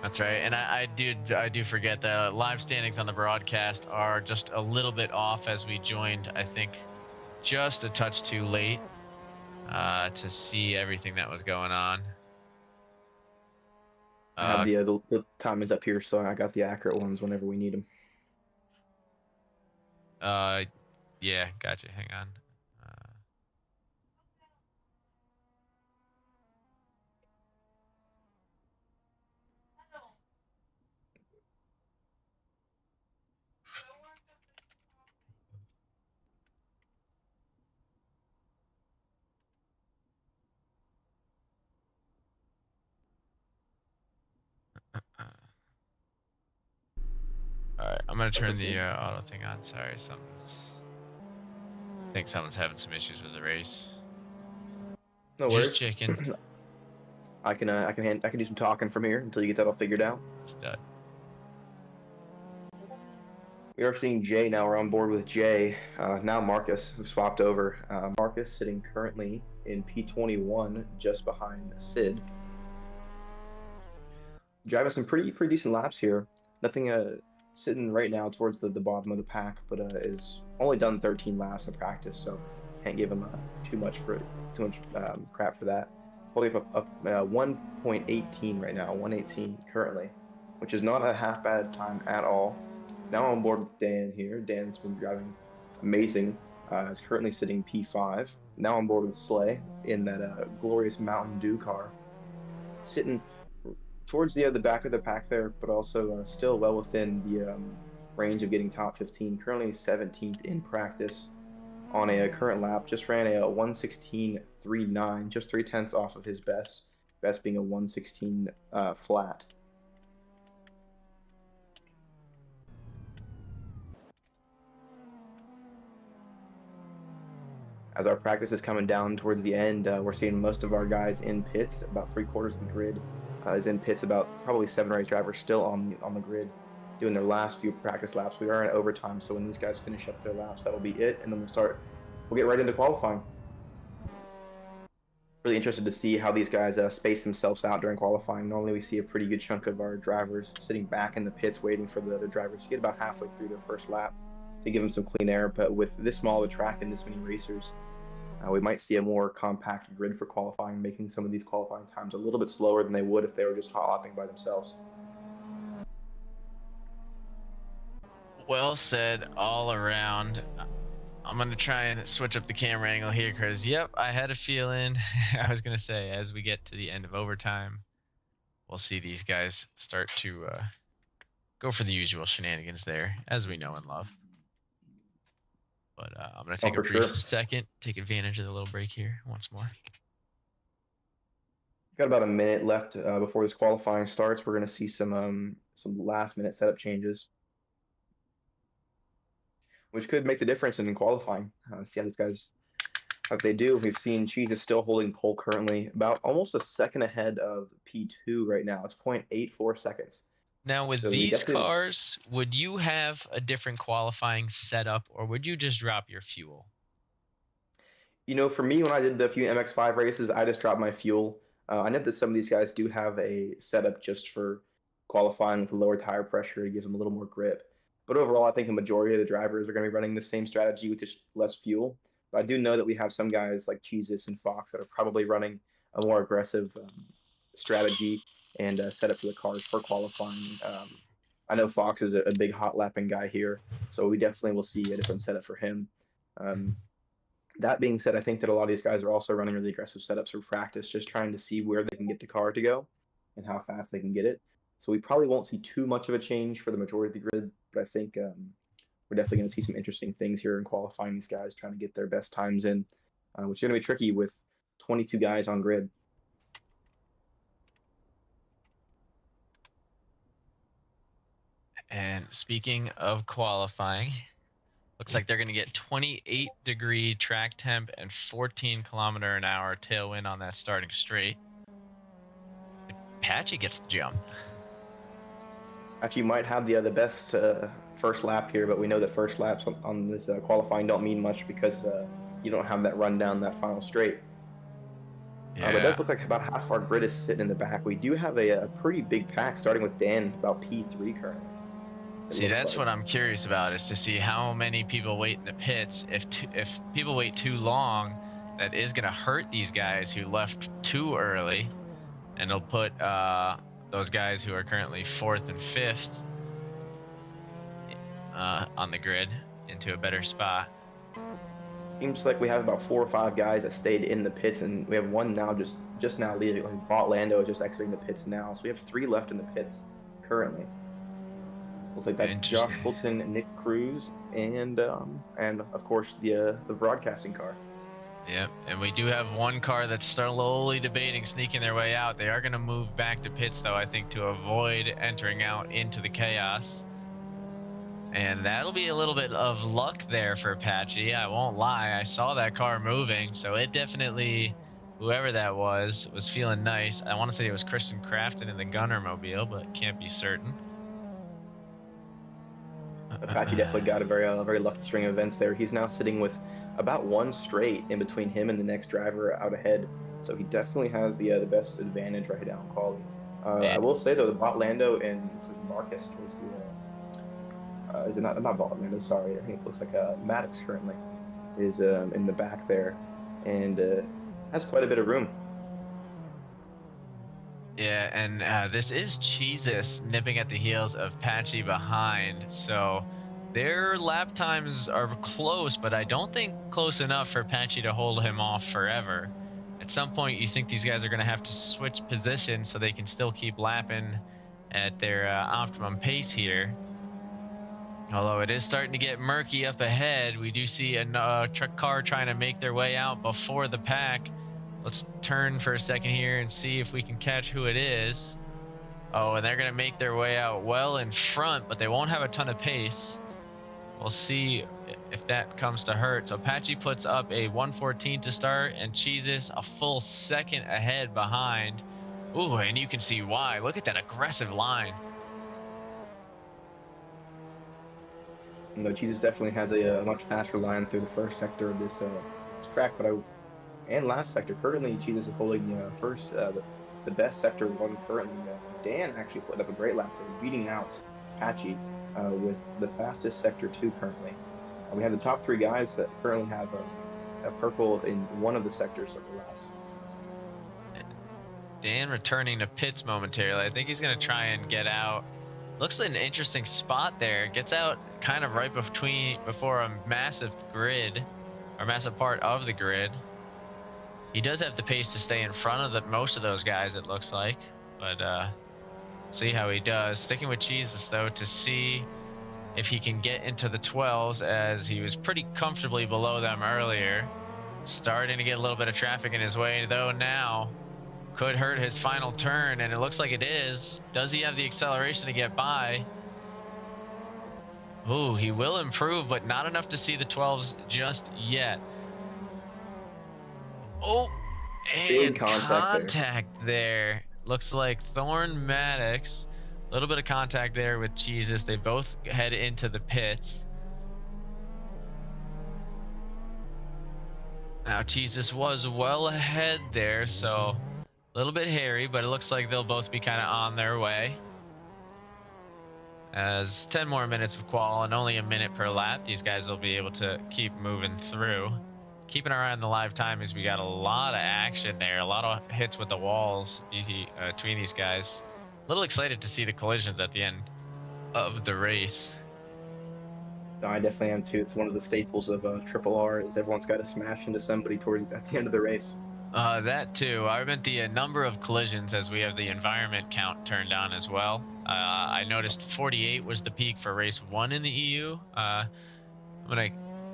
S1: That's right, and I do forget the live standings on the broadcast are just a little bit off, as we joined, I think, just a touch too late to see everything that was going on.
S3: I have the timings up here, so I got the accurate ones whenever we need them.
S1: Yeah, gotcha. Hang on. Alright, I'm gonna turn the auto thing on. Sorry, I think someone's having some issues with the race.
S3: No worries.
S1: Just checking.
S3: I can do some talking from here until you get that all figured out.
S1: Stud.
S3: We are seeing Jay now. We're on board with Jay. Now Marcus have swapped over. Marcus sitting currently in P21, just behind Sid. Driving some pretty decent laps here. Nothing sitting right now towards the bottom of the pack, but is only done 13 laps in practice, so can't give him too much crap for that. Holding up 1.18 right now, 118 currently, which is not a half bad time at all. Now on board with Dan here. Dan's been driving amazing. Is currently sitting P5. Now on board with Slay in that glorious Mountain Dew car, sitting towards the back of the pack there, but also still well within the range of getting top 15. Currently 17th in practice on a current lap. Just ran a 1:16.39, just 0.3 off of his best. Best being a 1:16 flat. As our practice is coming down towards the end, we're seeing most of our guys in pits. About 3/4 of the grid is in pits. About probably 7 or 8 drivers still on the grid, doing their last few practice laps. We are in overtime, so when these guys finish up their laps, that'll be it, and then we'll get right into qualifying. Really interested to see how these guys space themselves out during qualifying. Normally we see a pretty good chunk of our drivers sitting back in the pits waiting for the other drivers to get about halfway through their first lap. to give him some clean air. But with this small of a track and this many racers, we might see a more compact grid for qualifying, making some of these qualifying times a little bit slower than they would if they were just hot lapping by themselves.
S1: Well said all around. I'm going to try and switch up the camera angle here because, yep, I had a feeling. I was going to say, as we get to the end of overtime, we'll see these guys start to go for the usual shenanigans there, as we know and love. But I'm going to take a brief second, take advantage of the little break here once more.
S3: Got about a minute left before this qualifying starts. We're going to see some last-minute setup changes, which could make the difference in qualifying. See how these guys, what they do. We've seen Cheese is still holding pole currently, about almost a second ahead of P2 right now. It's 0.84 seconds.
S1: Now, with these cars, would you have a different qualifying setup, or would you just drop your fuel?
S3: You know, for me, when I did the few MX5 races, I just dropped my fuel. I know that some of these guys do have a setup just for qualifying with a lower tire pressure. It gives them a little more grip. But overall, I think the majority of the drivers are going to be running the same strategy with just less fuel. But I do know that we have some guys like Cheezus and Fox that are probably running a more aggressive strategy and setup for the cars for qualifying. I know Fox is a big hot lapping guy here, so we definitely will see a different setup for him. That being said, I think that a lot of these guys are also running really aggressive setups for practice, just trying to see where they can get the car to go and how fast they can get it. So we probably won't see too much of a change for the majority of the grid, but I think we're definitely going to see some interesting things here in qualifying these guys, trying to get their best times in, which is going to be tricky with 22 guys on grid.
S1: And speaking of qualifying, looks like they're going to get 28-degree track temp and 14-kilometer-an-hour tailwind on that starting straight. Patchy gets the jump.
S3: Actually, might have the best first lap here, but we know that first laps on this qualifying don't mean much because you don't have that run down that final straight.
S1: Yeah.
S3: But it does look like about half our grid is sitting in the back. We do have a pretty big pack, starting with Dan, about P3 currently.
S1: See, that's what I'm curious about, is to see how many people wait in the pits. If people wait too long, that is going to hurt these guys who left too early, and it'll put those guys who are currently 4th and 5th on the grid into a better spot.
S3: Seems like we have about 4 or 5 guys that stayed in the pits, and we have one now just now leaving. Like Bot Lando is just exiting the pits now, so we have 3 left in the pits currently. Looks like that's Josh Fulton, Nick Cruz, and of course the broadcasting car.
S1: Yep, and we do have one car that's slowly debating sneaking their way out. They are going to move back to pits, though, I think, to avoid entering out into the chaos. And that'll be a little bit of luck there for Apache. I won't lie. I saw that car moving, so it definitely, whoever that was feeling nice. I want to say it was Christian Crafton in the Gunner Mobile, but can't be certain.
S3: Apache definitely got a very lucky string of events there. He's now sitting with about 1 straight in between him and the next driver out ahead, so he definitely has the best advantage right now in quali. I will say though, the Bot Lando and Marcus towards the is it not Bot Lando? Sorry, I think it looks like Maddox currently is in the back there, and has quite a bit of room.
S1: Yeah, and this is Cheezus nipping at the heels of Patchy behind, so their lap times are close, but I don't think close enough for Patchy to hold him off forever. At some point, you think these guys are going to have to switch positions so they can still keep lapping at their optimum pace here. Although it is starting to get murky up ahead, we do see a car trying to make their way out before the pack. Let's turn for a second here and see if we can catch who it is. Oh, and they're going to make their way out well in front, but they won't have a ton of pace. We'll see if that comes to hurt. So Apache puts up a 1:14 to start, and Cheezus a full second ahead behind. Ooh, and you can see why. Look at that aggressive line.
S3: No, Cheezus definitely has a much faster line through the first sector of this track, but and last sector. Currently, Cheezus is holding first, the best sector one currently. Dan actually put up a great lap there, beating out Apache with the fastest sector 2 currently. We have the top 3 guys that currently have a purple in one of the sectors of the laps.
S1: Dan returning to pits momentarily. I think he's going to try and get out. Looks like an interesting spot there. Gets out kind of right before a massive grid, or massive part of the grid. He does have the pace to stay in front of most of those guys, it looks like. But see how he does. Sticking with Jesus, though, to see if he can get into the 12s, as he was pretty comfortably below them earlier. Starting to get a little bit of traffic in his way, though, now. Could hurt his final turn, and it looks like it is. Does he have the acceleration to get by? Ooh, he will improve, but not enough to see the 12s just yet. Oh, and contact there. Looks like Thorn Maddox. A little bit of contact there with Jesus. They both head into the pits. Now, Jesus was well ahead there, so a little bit hairy, but it looks like they'll both be kind of on their way. As 10 more minutes of qual and only a minute per lap, these guys will be able to keep moving through. Keeping our eye on the live time, as we got a lot of action there, a lot of hits with the walls between these guys. A little excited to see the collisions at the end of the race.
S3: No, I definitely am too. It's one of the staples of Triple R, is everyone's got to smash into somebody at the end of the race.
S1: That too. I meant the number of collisions, as we have the environment count turned on as well. I noticed 48 was the peak for race 1 in the EU. I'm gonna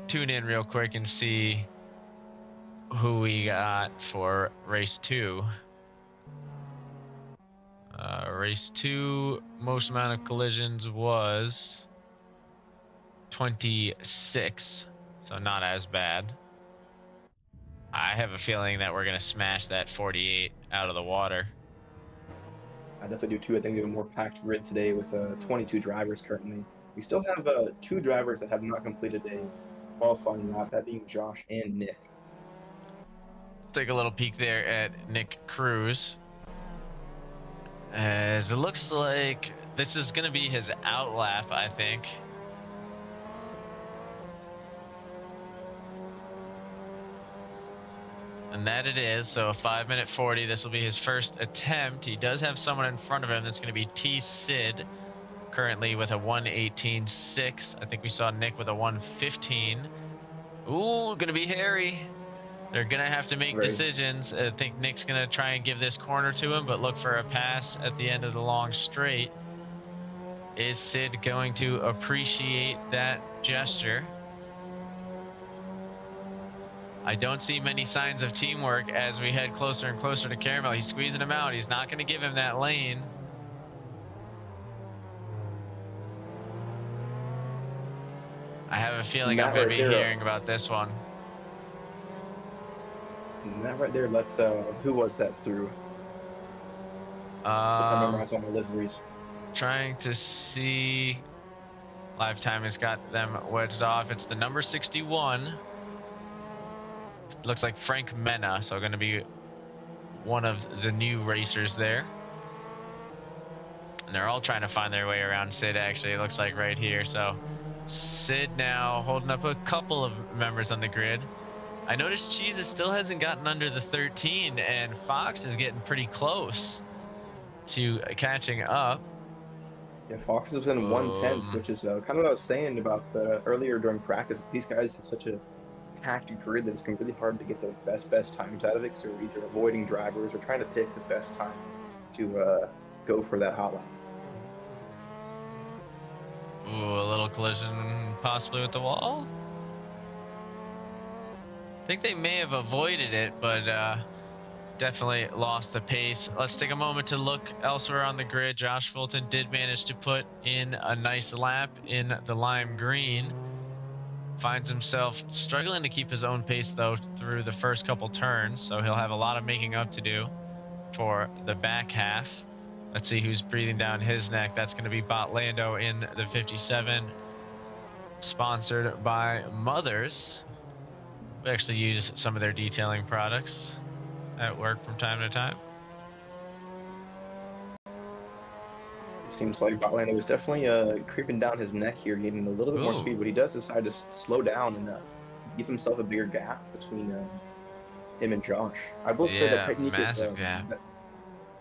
S1: tune in real quick and see who we got for race 2. Race 2, most amount of collisions was 26, so not as bad. I have a feeling that we're going to smash that 48 out of the water.
S3: I definitely do too. I think we have a more packed grid today with 22 drivers currently. We still have 2 drivers that have not completed a qualifying lap, that being Josh and Nick.
S1: Let's take a little peek there at Nick Cruz. As it looks like this is going to be his out lap, I think. And that it is. So a 5-minute 40. This will be his first attempt. He does have someone in front of him. That's going to be T. Sid, currently with a 1:18.6. I think we saw Nick with a 1:15. Ooh, going to be hairy. They're going to have to make decisions. I think Nick's going to try and give this corner to him, but look for a pass at the end of the long straight. Is Sid going to appreciate that gesture? I don't see many signs of teamwork as we head closer and closer to Caramel. He's squeezing him out. He's not going to give him that lane. I have a feeling I'm going to be hearing about this one.
S3: And that right there, let's, who was that through? Just to memorize all my liveries.
S1: Trying to see. Live time has got them wedged off. It's the number 61. Looks like Frank Mena, so going to be one of the new racers there. And they're all trying to find their way around Sid, actually, it looks like right here. So Sid now holding up a couple of members on the grid. I noticed Jesus still hasn't gotten under the 13, and Fox is getting pretty close to catching up.
S3: Yeah, Fox is in 1/10, which is kind of what I was saying about earlier during practice. These guys have such a packed grid that it's going to be really hard to get the best times out of it, because they're either avoiding drivers or trying to pick the best time to go for that hot lap.
S1: Ooh, a little collision possibly with the wall. I think they may have avoided it, but definitely lost the pace. Let's take a moment to look elsewhere on the grid. Josh Fulton did manage to put in a nice lap in the lime green. Finds himself struggling to keep his own pace, though, through the first couple turns, so he'll have a lot of making up to do for the back half. Let's see who's breathing down his neck. That's going to be Bot Lando in the 57, sponsored by Mothers. We actually use some of their detailing products at work from time to time.
S3: It seems like Botlando was definitely creeping down his neck here, gaining a little bit more
S1: Ooh.
S3: speed, but he does decide to slow down and give himself a bigger gap between him and Josh. I will say that
S1: Yeah,
S3: technique is
S1: massive gap.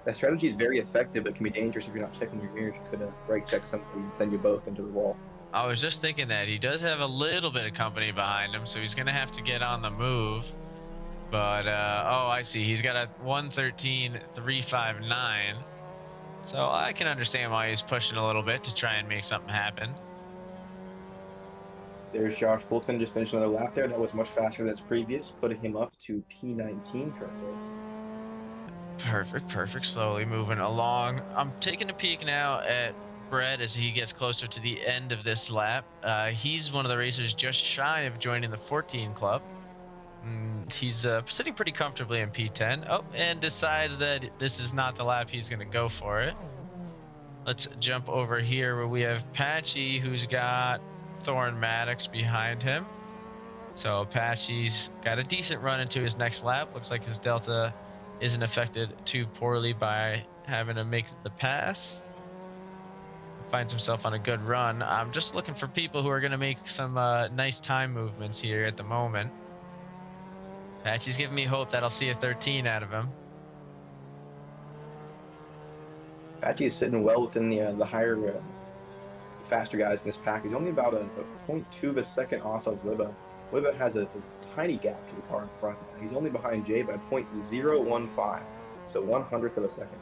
S3: that strategy is very effective, but can be dangerous if you're not checking your mirrors. You could brake check somebody and send you both into the wall.
S1: I was just thinking that he does have a little bit of company behind him, so he's gonna have to get on the move. But oh, I see. He's got a 1:13.359. So I can understand why he's pushing a little bit to try and make something happen.
S3: There's Josh Fulton just finished another lap there. That was much faster than his previous, putting him up to P19 currently.
S1: Perfect. Slowly moving along. I'm taking a peek now at Brett as he gets closer to the end of this lap. He's one of the racers just shy of joining the 14 club. He's sitting pretty comfortably in P10. Oh, and decides that this is not the lap he's going to go for it. Let's jump over here where we have Patchy, who's got Thorn Maddox behind him. So Patchy's got a decent run into his next lap. Looks like his delta isn't affected too poorly by having to make the pass. Finds himself on a good run. I'm just looking for people who are going to make some nice time movements here at the moment. Patchy's giving me hope that I'll see a 13 out of him.
S3: Patchy is sitting well within the higher, faster guys in this pack. He's only about a 0.2 of a second off of Wibba. Wibba has a tiny gap to the car in front. He's only behind Jay by 0.015, so 1/100th of a second.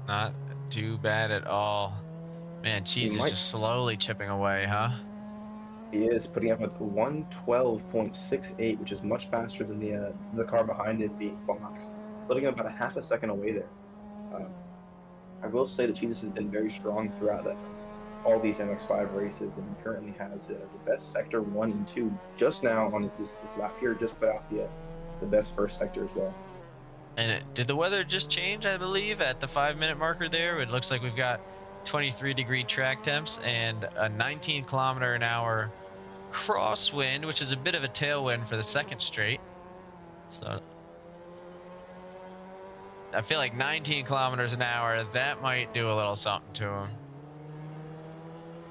S1: Not too bad at all. Man, Cheese is just slowly chipping away, huh?
S3: He is putting up a 112.68, which is much faster than the car behind him, being Fox, putting him about a half a second away there. I will say that Jesus has been very strong throughout all these MX5 races, and he currently has the best sector 1 and 2. Just now on this lap here, just put out the best first sector as well.
S1: And did the weather just change, I believe, at the 5-minute marker there? It looks like we've got 23-degree track temps and a 19-kilometer-an-hour crosswind, which is a bit of a tailwind for the second straight. So I feel like 19 kilometers an hour, that might do a little something to him.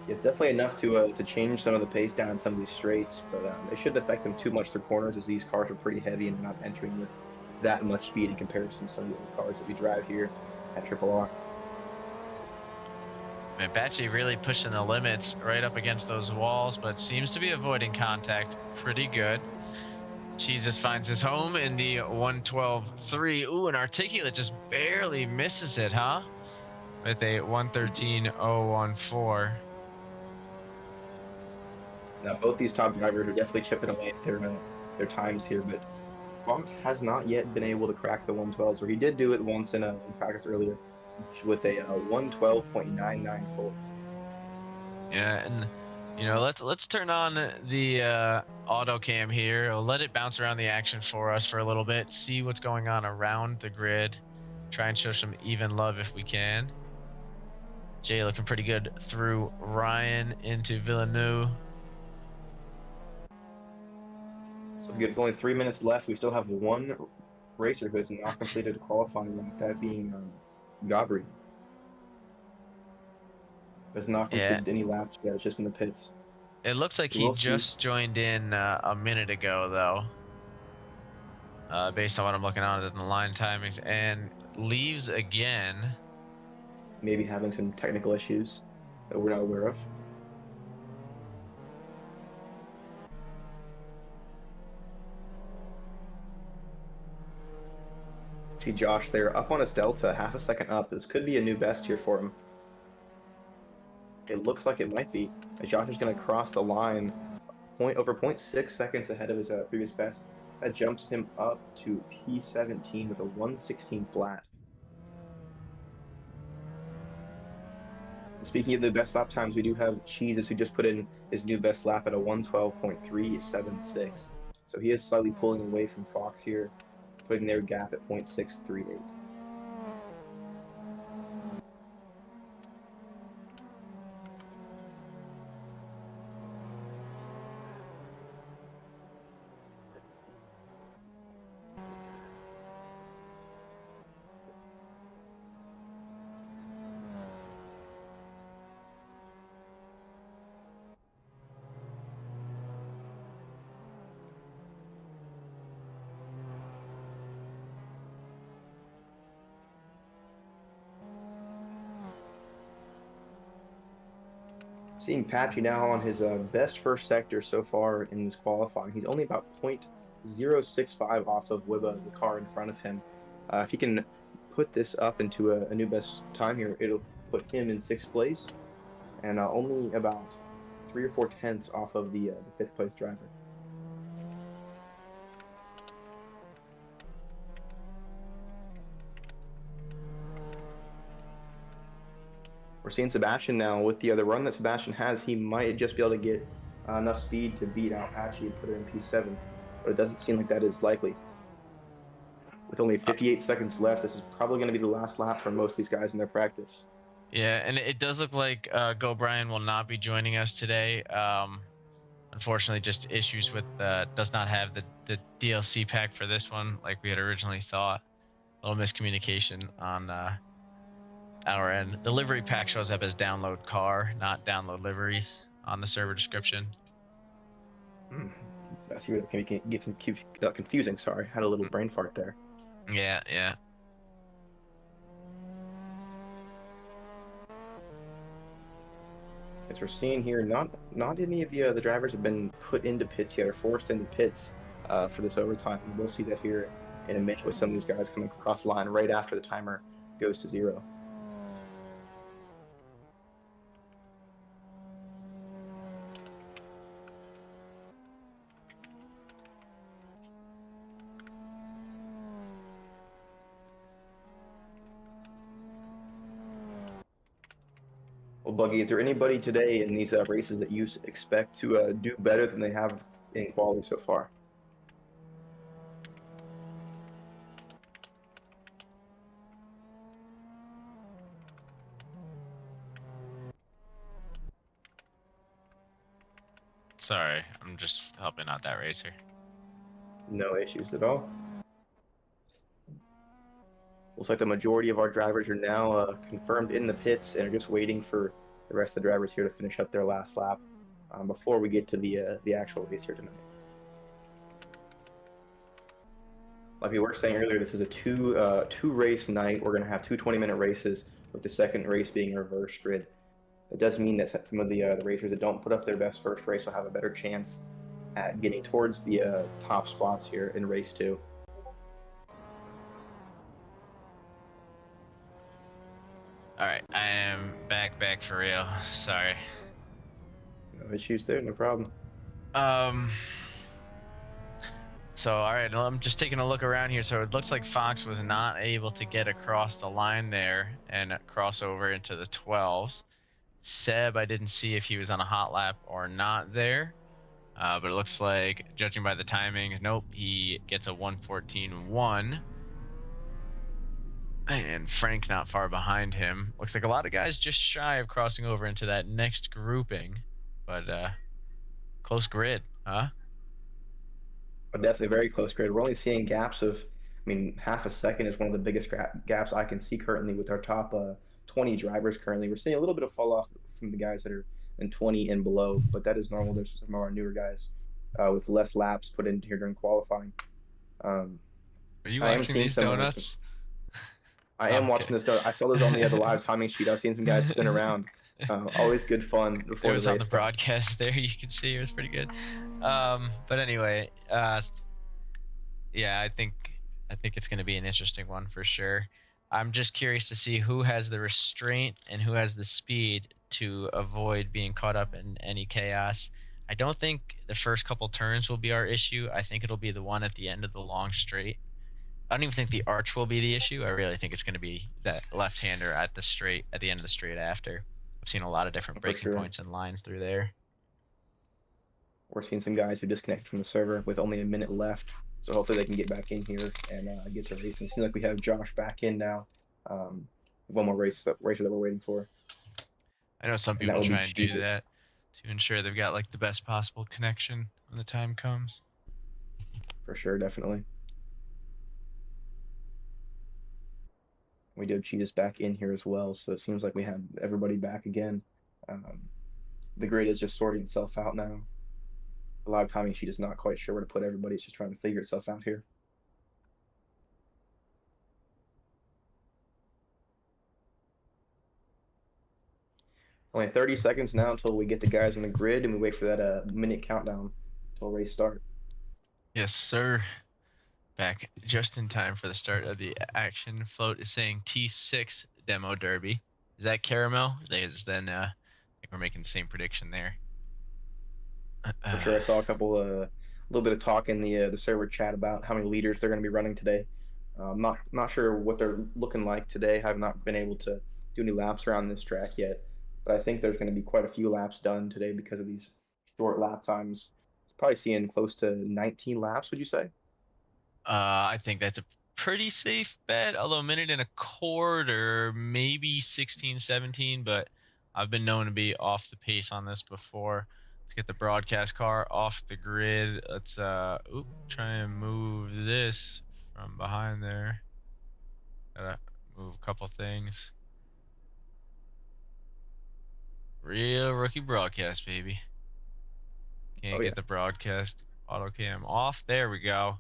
S3: It's definitely enough to change some of the pace down in some of these straights, but it shouldn't affect them too much through corners, as these cars are pretty heavy and they're not entering with that much speed in comparison to some of the other cars that we drive here at Triple R.
S1: Man, Patchy really pushing the limits right up against those walls, but seems to be avoiding contact pretty good. Jesus finds his home in the 112.3. Ooh, and Articulate just barely misses it, huh? With a 113.014.
S3: Now, both these top drivers are definitely chipping away at their times here, but Fox has not yet been able to crack the 112s, where he did do it once in practice earlier with a 112.994.
S1: Yeah, and you know, let's turn on the auto cam here. I'll let it bounce around the action for us for a little bit, see what's going on around the grid, try and show some even love if we can. Jay looking pretty good through Ryan into Villeneuve.
S3: So with only 3 minutes left, we still have one racer who has not completed a qualifying lap, that being Gabri. Has not completed any laps yet, it's just in the pits.
S1: It looks like he just joined in a minute ago, though, based on what I'm looking on in the line timings, and leaves again.
S3: Maybe having some technical issues that we're not aware of. See Josh there, up on his delta, half a second up. This could be a new best here for him. It looks like it might be. Josh is going to cross the line over 0.6 seconds ahead of his previous best. That jumps him up to P17 with a 116 flat. Speaking of the best lap times, we do have Cheeses, who just put in his new best lap at a 112.376. So he is slightly pulling away from Fox here, putting their gap at 0.638. seeing Patchy now on his best first sector so far in this qualifying. He's only about 0.065 off of Wibba, the car in front of him. If he can put this up into a new best time here, it'll put him in 6th place and only about 3 or 4 tenths off of the 5th place driver. We're seeing Sebastian now with the run that Sebastian has. He might just be able to get enough speed to beat out Patchy and put her in P7, but it doesn't seem like that is likely. With only 58 seconds left, this is probably going to be the last lap for most of these guys in their practice.
S1: Yeah, and it does look like Go Brian will not be joining us today. Unfortunately, just issues with does not have the DLC pack for this one like we had originally thought. A little miscommunication on our end. The livery pack shows up as download car, not download liveries on the server description.
S3: That's where it can get confusing. Sorry, had a little brain fart there.
S1: Yeah, yeah.
S3: As we're seeing here, not any of the drivers have been put into pits yet or forced into pits for this overtime. We'll see that here in a minute with some of these guys coming across the line right after the timer goes to 0. Well, Buggy, is there anybody today in these races that you expect to do better than they have in quality so far?
S1: Sorry, I'm just helping out that racer.
S3: No issues at all. Looks like the majority of our drivers are now confirmed in the pits and are just waiting for the rest of the drivers here to finish up their last lap before we get to the actual race here tonight. Like we were saying earlier, this is a two race night. We're going to have 2 20-minute races, with the second race being a reverse grid. It does mean that some of the racers that don't put up their best first race will have a better chance at getting towards the top spots here in race 2.
S1: All right, I am back for real. Sorry.
S3: No issues there, no problem.
S1: So, all right, I'm just taking a look around here. So it looks like Fox was not able to get across the line there and cross over into the 12s. Seb, I didn't see if he was on a hot lap or not there. But it looks like, judging by the timing, nope, he gets a 1:14.1. And Frank not far behind him. Looks like a lot of guys just shy of crossing over into that next grouping. But close grid, huh?
S3: Definitely very close grid. We're only seeing gaps of, half a second is one of the biggest gaps I can see currently with our top 20 drivers currently. We're seeing a little bit of fall off from the guys that are in 20 and below, but that is normal. There's some of our newer guys with less laps put in here during qualifying.
S1: Are you watching these donuts?
S3: I am watching this. I saw those on the live timing sheet. I was seeing some guys spin around. Always good fun before
S1: it was
S3: the race
S1: on the
S3: starts.
S1: Broadcast there. You can see it was pretty good. But anyway, yeah, I think it's going to be an interesting one for sure. I'm just curious to see who has the restraint and who has the speed to avoid being caught up in any chaos. I don't think the first couple turns will be our issue. I think it'll be the one at the end of the long straight. I don't even think the arch will be the issue. I really think it's going to be that left-hander at the end of the straight after. I've seen a lot of different breaking points and lines through there.
S3: We're seeing some guys who disconnect from the server with only a minute left, so hopefully they can get back in here and get to racing. It seems like we have Josh back in now. One more racer that we're waiting for.
S1: I know some people try and do that to ensure they've got like the best possible connection when the time comes.
S3: For sure, definitely. We do have Jesus back in here as well, so it seems like we have everybody back again. The grid is just sorting itself out now. A lot of timing sheet is not quite sure where to put everybody. It's just trying to figure itself out here. Only 30 seconds now until we get the guys on the grid, and we wait for that minute countdown until race start.
S1: Yes, sir. Back just in time for the start of the action. Float is saying T6 demo derby. Is that caramel? Then I think we're making the same prediction there.
S3: For sure, I saw a little bit of talk in the server chat about how many leaders they're going to be running today. I'm not sure what they're looking like today. I've not been able to do any laps around this track yet, but I think there's going to be quite a few laps done today because of these short lap times. Probably seeing close to 19 laps, would you say?
S1: I think that's a pretty safe bet, although a minute and a quarter, maybe 16, 17, but I've been known to be off the pace on this before. Let's get the broadcast car off the grid. Let's try and move this from behind there. Gotta move a couple things. Real rookie broadcast, baby. Can't get the broadcast auto cam off. There we go.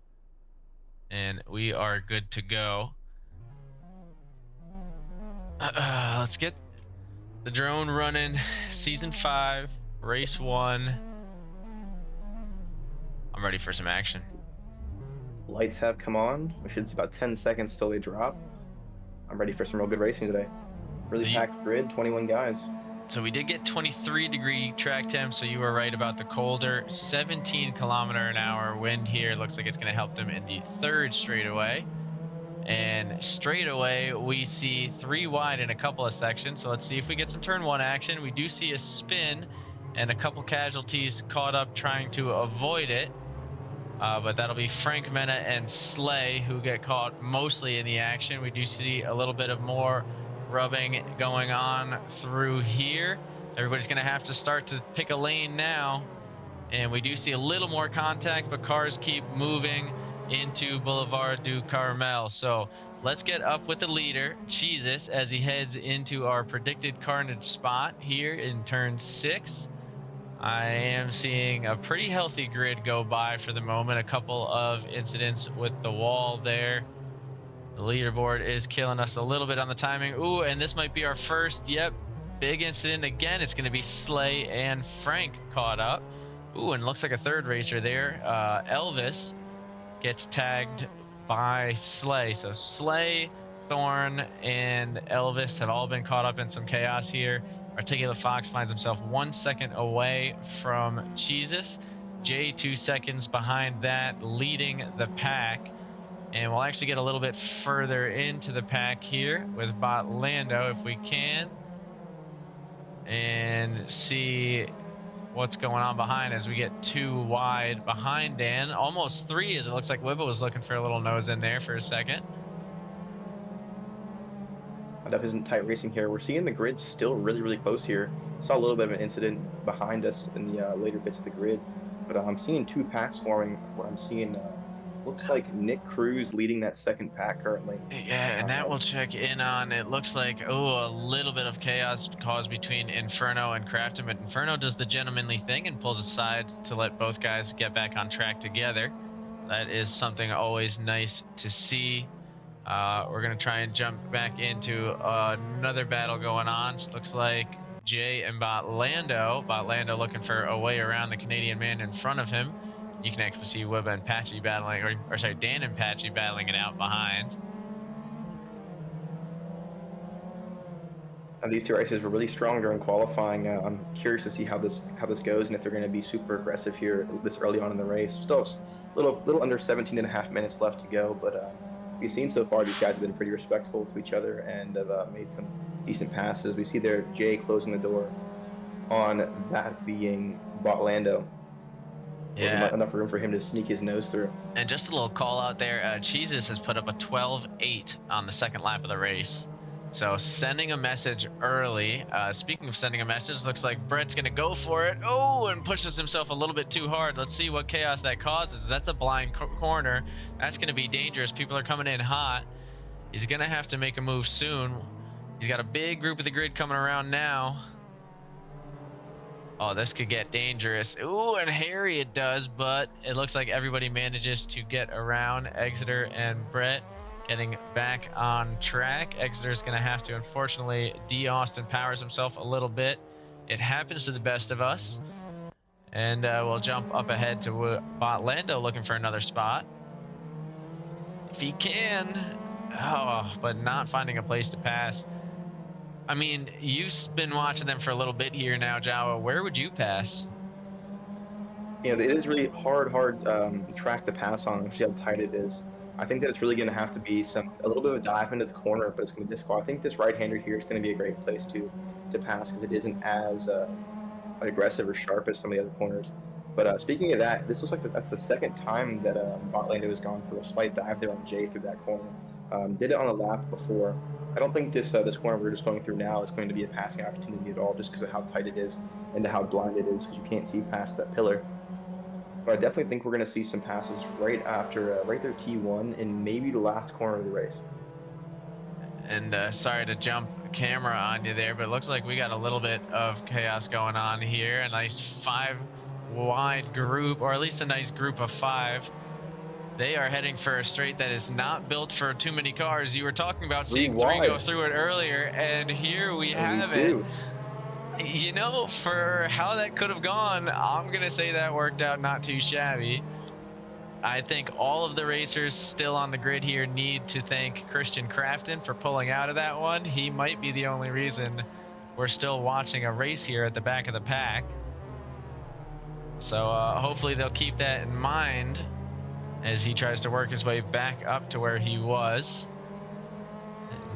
S1: And we are good to go. Let's get the drone running. Season 5, race 1. I'm ready for some action.
S3: Lights have come on. We should see about 10 seconds till they drop. I'm ready for some real good racing today. Really packed grid, 21 guys.
S1: So we did get 23-degree track temp, so you were right about the colder. 17 km/h wind here. Looks like it's going to help them in the third straightaway. And straightaway, we see 3 wide in a couple of sections. So let's see if we get some turn 1 action. We do see a spin and a couple casualties caught up trying to avoid it. But that'll be Frank Mena and Slay who get caught mostly in the action. We do see a little bit of more rubbing going on through here. Everybody's going to have to start to pick a lane now. And we do see a little more contact, but cars keep moving into Boulevard du Carmel. So let's get up with the leader, Jesus, as he heads into our predicted carnage spot here in turn 6. I am seeing a pretty healthy grid go by for the moment. A couple of incidents with the wall there. The leaderboard is killing us a little bit on the timing. Ooh, and this might be our first, big incident again. It's going to be Slay and Frank caught up. Ooh, and looks like a third racer there. Elvis gets tagged by Slay. So Slay, Thorn, and Elvis have all been caught up in some chaos here. Articulate Fox finds himself 1 second away from Jesus. Jay 2 seconds behind that, leading the pack. And we'll actually get a little bit further into the pack here with Bot Lando if we can. And see what's going on behind as we get 2 wide behind Dan. Almost 3 as it looks like Wibba was looking for a little nose in there for a second.
S3: That isn't tight racing here. We're seeing the grid still really, really close here. Saw a little bit of an incident behind us in the later bits of the grid. But I'm seeing 2 packs forming. What I'm seeing looks like Nick Cruz leading that second pack currently.
S1: Yeah, and that we'll check in on. It looks like, a little bit of chaos caused between Inferno and Crafton, but Inferno does the gentlemanly thing and pulls aside to let both guys get back on track together. That is something always nice to see. We're going to try and jump back into another battle going on. So it looks like Jay and Bot Lando looking for a way around the Canadian man in front of him. You can actually see Wibba and Patchy battling, or sorry, Dan and Patchy battling it out behind.
S3: And these 2 races were really strong during qualifying. I'm curious to see how this goes and if they're going to be super aggressive here this early on in the race. Still a little under 17 and a half minutes left to go, but we've seen so far these guys have been pretty respectful to each other and have made some decent passes. We see there Jay closing the door on that being Bot Lando.
S1: Yeah.
S3: Enough room for him to sneak his nose through.
S1: And just a little call out there, Jesus has put up a 12.8 on the second lap of the race. So sending a message early. Speaking of sending a message, looks like Brett's going to go for it. Oh, and pushes himself a little bit too hard. Let's see what chaos that causes. That's a blind corner. That's going to be dangerous. People are coming in hot. He's going to have to make a move soon. He's got a big group of the grid coming around now. Oh, this could get dangerous. Ooh, and hairy it does, but it looks like everybody manages to get around. Exeter and Brett getting back on track. Exeter's going to have to, unfortunately, de-Austin Powers himself a little bit It happens to the best of us. And we'll jump up ahead to Botlando looking for another spot. If he can. Oh, but not finding a place to pass. I mean, you've been watching them for a little bit here now, Jawa. Where would you pass?
S3: You know, it is really hard track to pass on, especially how tight it is. I think that it's really going to have to be a little bit of a dive into the corner, but it's going to be difficult. I think this right-hander here is going to be a great place to pass because it isn't as aggressive or sharp as some of the other corners. But speaking of that, this looks like that's the second time that Botlando has gone for a slight dive there on Jay through that corner. Did it on a lap before. I don't think this corner we're just going through now is going to be a passing opportunity at all, just because of how tight it is and how blind it is, because you can't see past that pillar. But I definitely think we're going to see some passes right after, right there T1 and maybe the last corner of the race.
S1: And sorry to jump camera on you there, but it looks like we got a little bit of chaos going on here. A nice 5-wide group, or at least a nice group of 5. They are heading for a straight that is not built for too many cars. You were talking about seeing 3 go through it earlier, and here we have it. You know, for how that could have gone, I'm going to say that worked out not too shabby. I think all of the racers still on the grid here need to thank Christian Crafton for pulling out of that one. He might be the only reason we're still watching a race here at the back of the pack. So hopefully they'll keep that in mind as he tries to work his way back up to where he was.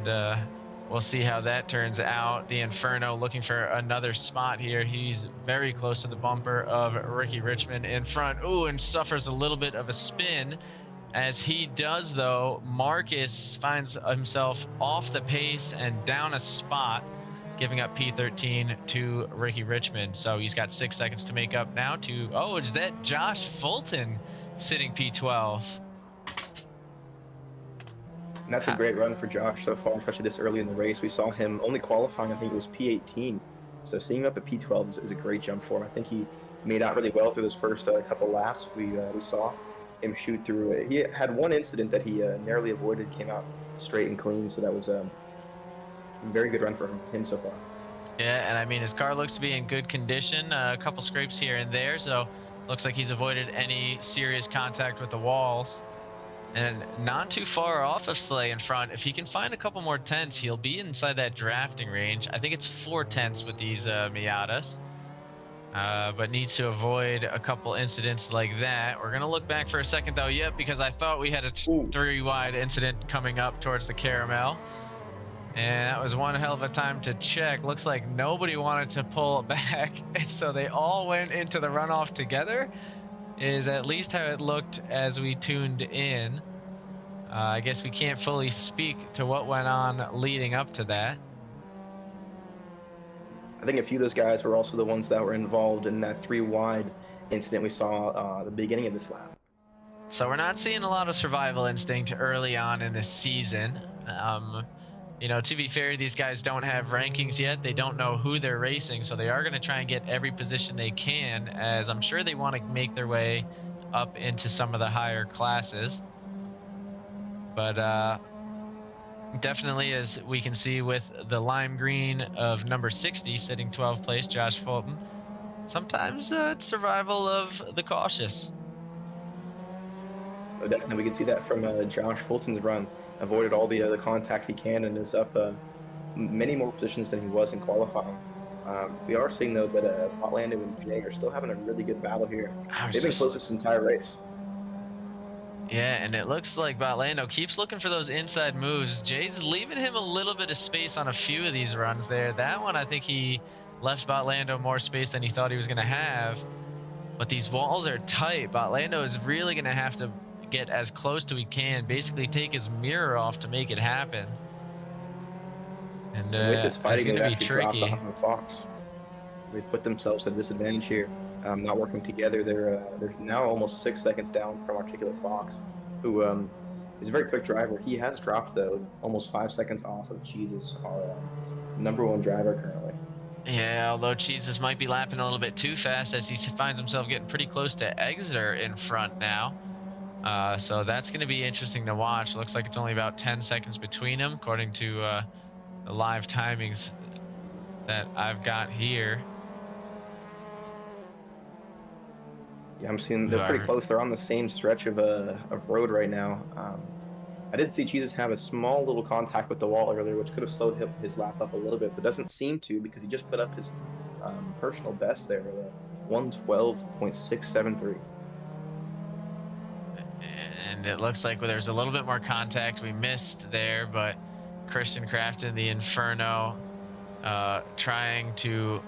S1: And we'll see how that turns out. The Inferno looking for another spot here. He's very close to the bumper of Ricky Richmond in front. Ooh, and suffers a little bit of a spin. As he does, though, Marcus finds himself off the pace and down a spot, giving up P13 to Ricky Richmond. So he's got 6 seconds to make up now to, oh, is that Josh Fulton sitting P12?
S3: And that's a great run for Josh so far, especially this early in the race. We saw him only qualifying, I think it was P18. So seeing him up at P12 is a great jump for him. I think he made out really well through those first couple laps. We saw him shoot through it. He had one incident that he narrowly avoided, came out straight and clean. So that was a very good run for him so far.
S1: Yeah, and I mean, his car looks to be in good condition. A couple scrapes here and there, so looks like he's avoided any serious contact with the walls. And not too far off of Slay in front. If he can find a couple more tenths, he'll be inside that drafting range. I think it's 4 tenths with these Miatas. But needs to avoid a couple incidents like that. We're going to look back for a second, though. Yep, because I thought we had a 3-wide incident coming up towards the Caramel. And that was one hell of a time to check. Looks like nobody wanted to pull back. So they all went into the runoff together. Is at least how it looked as we tuned in. I guess we can't fully speak to what went on leading up to that.
S3: I think a few of those guys were also the ones that were involved in that 3-wide incident we saw at the beginning of this lap.
S1: So we're not seeing a lot of survival instinct early on in this season. You know, to be fair, these guys don't have rankings yet. They don't know who they're racing, so they are going to try and get every position they can, as I'm sure they want to make their way up into some of the higher classes. But definitely, as we can see with the lime green of number 60 sitting 12th place, Josh Fulton, sometimes it's survival of the cautious.
S3: Definitely, we can see that from Josh Fulton's run. Avoided all the contact he can and is up many more positions than he was in qualifying. We are seeing, though, that Botlando and Jay are still having a really good battle here. They've been close this entire race.
S1: Yeah, and it looks like Botlando keeps looking for those inside moves. Jay's leaving him a little bit of space on a few of these runs there. That one, I think he left Botlando more space than he thought he was going to have. But these walls are tight. Botlando is really going to have to get as close to he can, basically take his mirror off to make it happen. And
S3: with this fighting,
S1: it's going to be tricky.
S3: Dropped on Fox. They've put themselves at a disadvantage here, not working together. They're now almost 6 seconds down from Articulate Fox, who is a very quick driver. He has dropped, though, almost 5 seconds off of Jesus, our #1 driver currently.
S1: Yeah, although Jesus might be lapping a little bit too fast as he finds himself getting pretty close to Exeter in front now. So that's going to be interesting to watch. Looks like it's only about 10 seconds between them, according to the live timings that I've got here.
S3: Yeah, I'm seeing they're pretty close. They're on the same stretch of road right now. I did see Jesus have a small little contact with the wall earlier, which could have slowed his lap up a little bit, but doesn't seem to because he just put up his personal best there, 112.673.
S1: And it looks like there's a little bit more contact we missed there, but Christian Crafton, the Inferno, trying to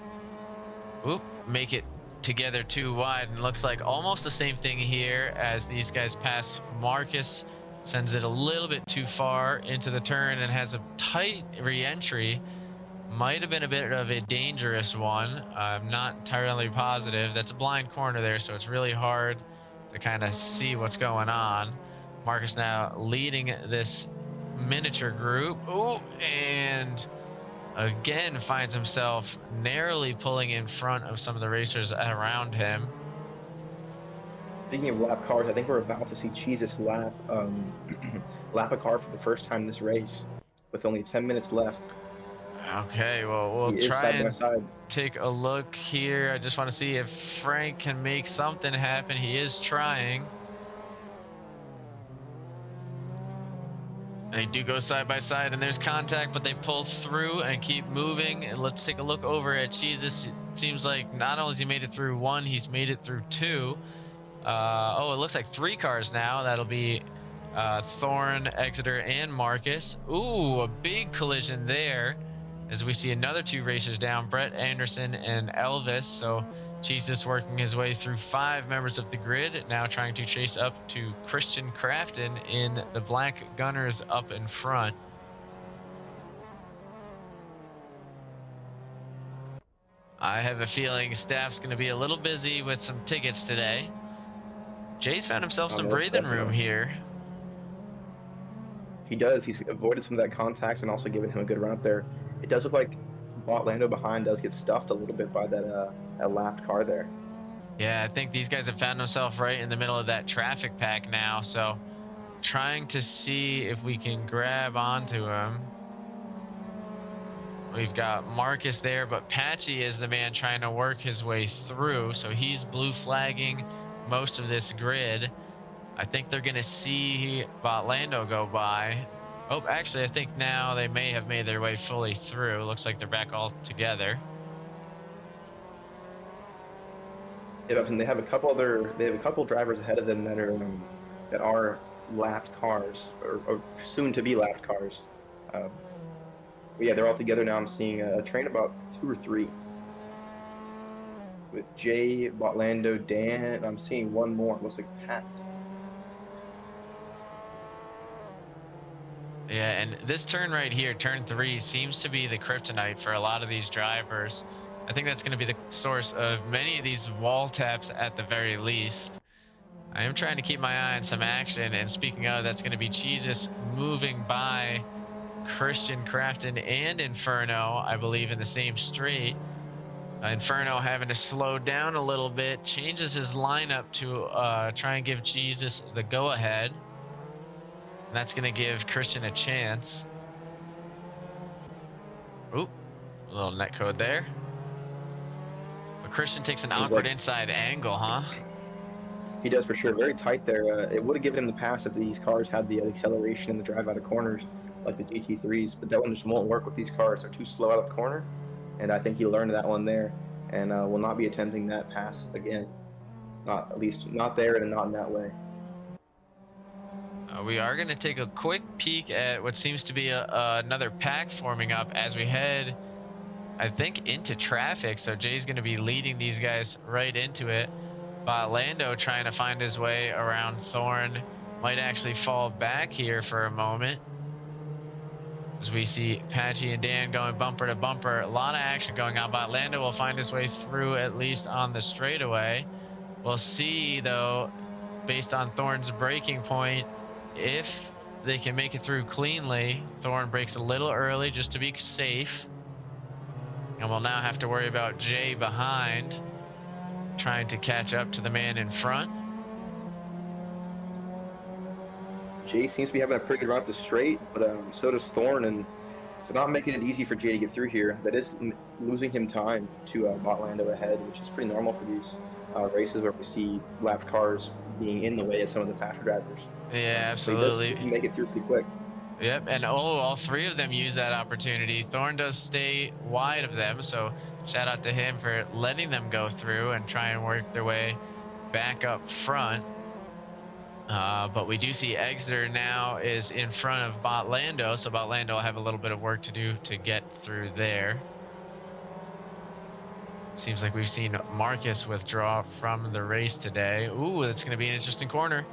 S1: make it together too wide, and looks like almost the same thing here as these guys pass Marcus, sends it a little bit too far into the turn and has a tight re-entry. Might have been a bit of a dangerous one. I'm not entirely positive. That's a blind corner there, so it's really hard to kind of see what's going on. Marcus now leading this miniature group. Oh, and again finds himself narrowly pulling in front of some of the racers around him.
S3: Speaking of lap cars, I think we're about to see Jesus lap a car for the first time in this race with only 10 minutes left.
S1: Okay, well, we'll try and take a look here. I just want to see if Frank can make something happen. He is trying. They do go side by side, and there's contact, but they pull through and keep moving. And let's take a look over at Jesus. It seems like not only has he made it through one, he's made it through two. It looks like 3 cars now. That'll be Thorn, Exeter, and Marcus. Ooh, a big collision there as we see another 2 racers down, Brett Anderson and Elvis. So Jesus working his way through 5 members of the grid, now trying to chase up to Christian Crafton in the Black Gunners up in front. I have a feeling staff's going to be a little busy with some tickets today. Jay's found himself some breathing room here.
S3: He does. He's avoided some of that contact and also given him a good run up there. It does look like Lando behind does get stuffed a little bit by that lapped car there.
S1: Yeah, I think these guys have found themselves right in the middle of that traffic pack now, so trying to see if we can grab onto him. We've got Marcus there, but Patchy is the man trying to work his way through, so he's blue flagging most of this grid. I think they're going to see Botlando go by. Oh, actually, I think now they may have made their way fully through. Looks like they're back all together.
S3: Yeah, and they have a couple drivers ahead of them that are lapped cars or soon to be lapped cars. But yeah, they're all together now. I'm seeing a train about 2 or 3 with Jay, Botlando, Dan, and I'm seeing one more. It looks like Pat.
S1: Yeah, and this turn right here, turn 3, seems to be the kryptonite for a lot of these drivers. I think that's going to be the source of many of these wall taps at the very least. I am trying to keep my eye on some action, and speaking of, that's going to be Jesus moving by Christian Crafton and Inferno, I believe, in the same straight. Inferno having to slow down a little bit, changes his lineup to try and give Jesus the go-ahead. That's going to give Christian a chance. Oop, a little netcode there. But Christian takes an awkward inside angle, huh?
S3: He does for sure. Very tight there. It would have given him the pass if these cars had the acceleration and the drive out of corners like the GT3s, but that one just won't work with these cars. They're too slow out of the corner, and I think he learned that one there and will not be attempting that pass again. At least not there and not in that way.
S1: We are going to take a quick peek at what seems to be another pack forming up as we head, I think, into traffic. So Jay's going to be leading these guys right into it. Lando trying to find his way around Thorn. Might actually fall back here for a moment. As we see Patchy and Dan going bumper to bumper. A lot of action going on. Lando will find his way through at least on the straightaway. We'll see, though, based on Thorn's braking point, if they can make it through cleanly. Thorn brakes a little early just to be safe. And we'll now have to worry about Jay behind, trying to catch up to the man in front.
S3: Jay seems to be having a pretty good run up the straight, but so does Thorn, and it's not making it easy for Jay to get through here. That is losing him time to Botlando ahead, which is pretty normal for races where we see lapped cars being in the way of some of the faster drivers.
S1: Yeah,
S3: absolutely.
S1: absolutely.
S3: He make it through pretty quick.
S1: Yep, and all three of them use that opportunity. Thorne does stay wide of them, so shout out to him for letting them go through and try and work their way back up front. But we do see Exeter now is in front of Botlando, so Botlando will have a little bit of work to do to get through there. Seems like we've seen Marcus withdraw from the race today. Ooh, that's going to be an interesting corner.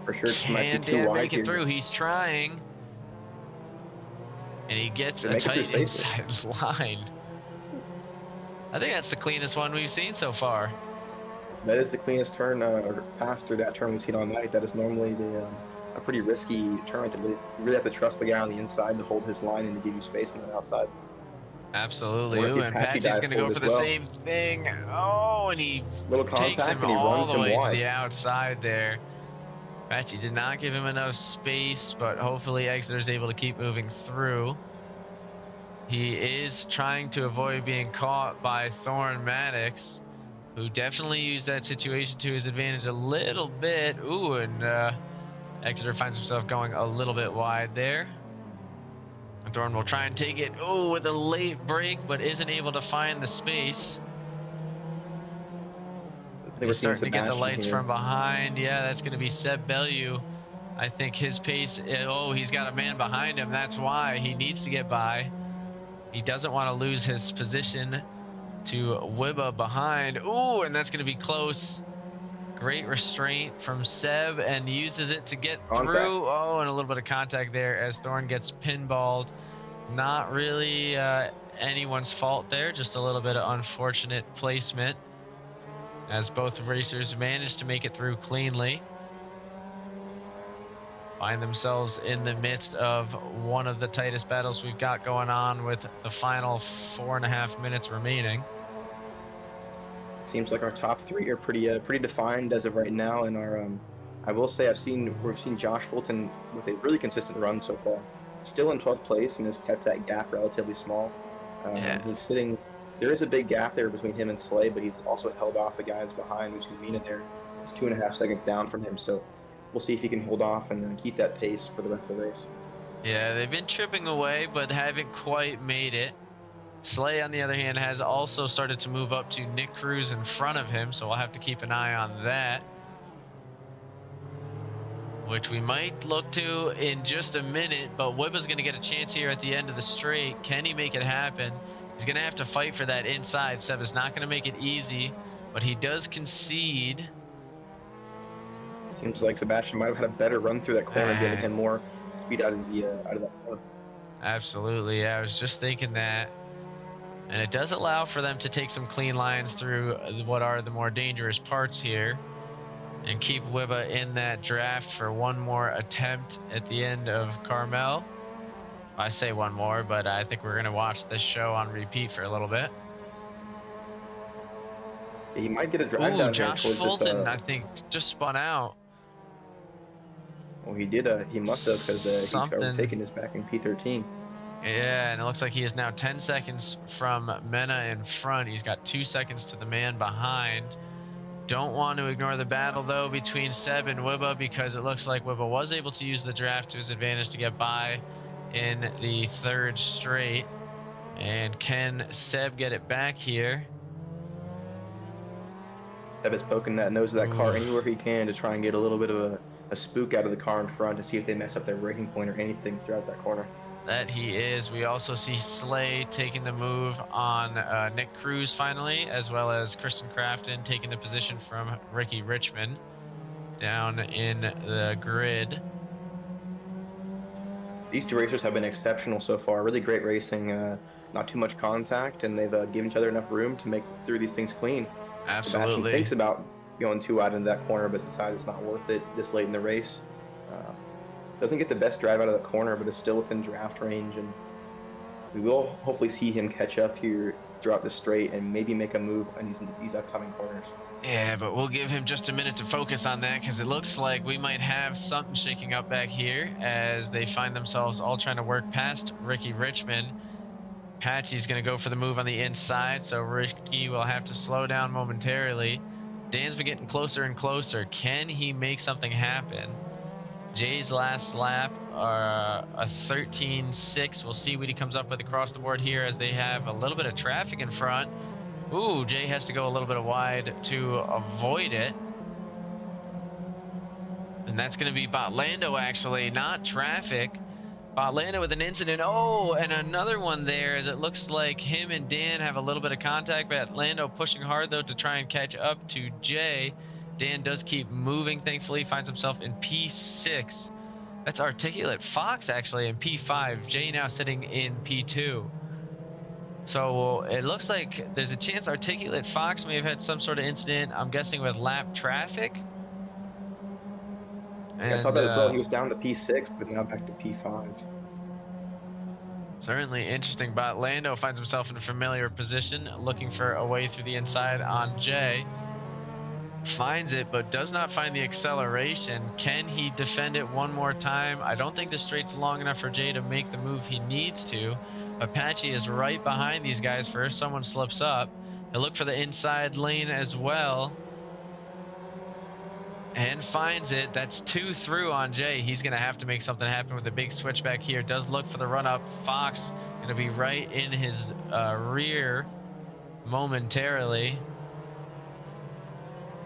S3: For sure.
S1: Can Dan make it through? He's trying. And he gets a tight inside line. I think that's the cleanest one we've seen so far.
S3: That is the cleanest turn or pass through that turn we've seen all night. That is normally a pretty risky turn. You really have to trust the guy on the inside to hold his line and to give you space on the outside.
S1: Absolutely. Ooh, and Patchy's going to go for the same thing. Oh, and he takes him all the way to the outside there. Patchy did not give him enough space, but hopefully Exeter's able to keep moving through. He is trying to avoid being caught by Thorne Maddox, who definitely used that situation to his advantage a little bit. Ooh, and Exeter finds himself going a little bit wide there. Thorne will try and take it, ooh, with a late break, but isn't able to find the space. He's starting to get the lights from behind. Yeah, that's going to be Seb Bellew. I think his pace, oh, he's got a man behind him. That's why he needs to get by. He doesn't want to lose his position to Wibba behind. Ooh, and that's going to be close. Great restraint from Seb and uses it to get through. Oh, and a little bit of contact there as Thorne gets pinballed. Not really anyone's fault there, just a little bit of unfortunate placement as both racers managed to make it through cleanly. Find themselves in the midst of one of the tightest battles we've got going on with the final 4.5 minutes remaining.
S3: Seems like our top three are pretty defined as of right now. And our I will say we've seen Josh Fulton with a really consistent run so far. Still in 12th place and has kept that gap relatively small. He's sitting. There is a big gap there between him and Slay, but he's also held off the guys behind. We've seen Mina there. He's 2.5 seconds down from him, so we'll see if he can hold off and keep that pace for the rest of the race.
S1: Yeah, they've been chipping away, but haven't quite made it. Slay, on the other hand, has also started to move up to Nick Cruz in front of him, so we'll have to keep an eye on that, which we might look to in just a minute. But Wibba's going to get a chance here at the end of the straight. Can he make it happen? He's going to have to fight for that inside. Seb is not going to make it easy, but he does concede.
S3: Seems like Sebastian might have had a better run through that corner, giving him more speed out of that corner.
S1: Absolutely, yeah, I was just thinking that. And it does allow for them to take some clean lines through what are the more dangerous parts here and keep Wibba in that draft for one more attempt at the end of Carmel. I say one more, but I think we're going to watch this show on repeat for a little bit.
S3: He might get a drive down
S1: Josh Fulton, I think, just spun out.
S3: Well, he did. He must have, because he's overtaken his back in P13.
S1: Yeah, and it looks like he is now 10 seconds from Mena in front. He's got 2 seconds to the man behind. Don't want to ignore the battle, though, between Seb and Wibba, because it looks like Wibba was able to use the draft to his advantage to get by in the third straight. And can Seb get it back here?
S3: Seb is poking that nose of that car anywhere he can to try and get a little bit of a spook out of the car in front to see if they mess up their braking point or anything throughout that corner.
S1: That he is. We also see Slay taking the move on Nick Cruz finally, as well as Kristen Crafton taking the position from Ricky Richmond down in the grid.
S3: These two racers have been exceptional so far. Really great racing, not too much contact, and they've given each other enough room to make through these things clean.
S1: Absolutely.
S3: Sebastian thinks about going too wide into that corner, but decides it's not worth it this late in the race. Doesn't get the best drive out of the corner, but is still within draft range, and we will hopefully see him catch up here throughout the straight and maybe make a move on these upcoming corners.
S1: Yeah, but we'll give him just a minute to focus on that, because it looks like we might have something shaking up back here as they find themselves all trying to work past Ricky Richmond. Patchy's going to go for the move on the inside, so Ricky will have to slow down momentarily. Dan's been getting closer and closer. Can he make something happen? Jay's last lap are a 13.6. We'll see what he comes up with across the board here as they have a little bit of traffic in front. Ooh, Jay has to go a little bit wide to avoid it. And that's going to be Botlando, actually, not traffic. Botlando with an incident. Oh, and another one there, as it looks like him and Dan have a little bit of contact. Botlando pushing hard, though, to try and catch up to Jay. Dan does keep moving, thankfully. Finds himself in P6. That's Articulate Fox, actually, in P5. Jay now sitting in P2. So it looks like there's a chance Articulate Fox may have had some sort of incident, I'm guessing with lap traffic.
S3: Yeah, I saw that as well. He was down to P6, but now back to P5.
S1: Certainly interesting. Botlando finds himself in a familiar position, looking for a way through the inside on Jay. Finds it, but does not find the acceleration. Can he defend it one more time? I don't think the straight's long enough for Jay to make the move he needs to. Apache is right behind these guys for if someone slips up. He'll look for the inside lane as well. And finds it. That's 2 through on Jay. He's going to have to make something happen with a big switchback here. Does look for the run up. Fox going to be right in his rear momentarily.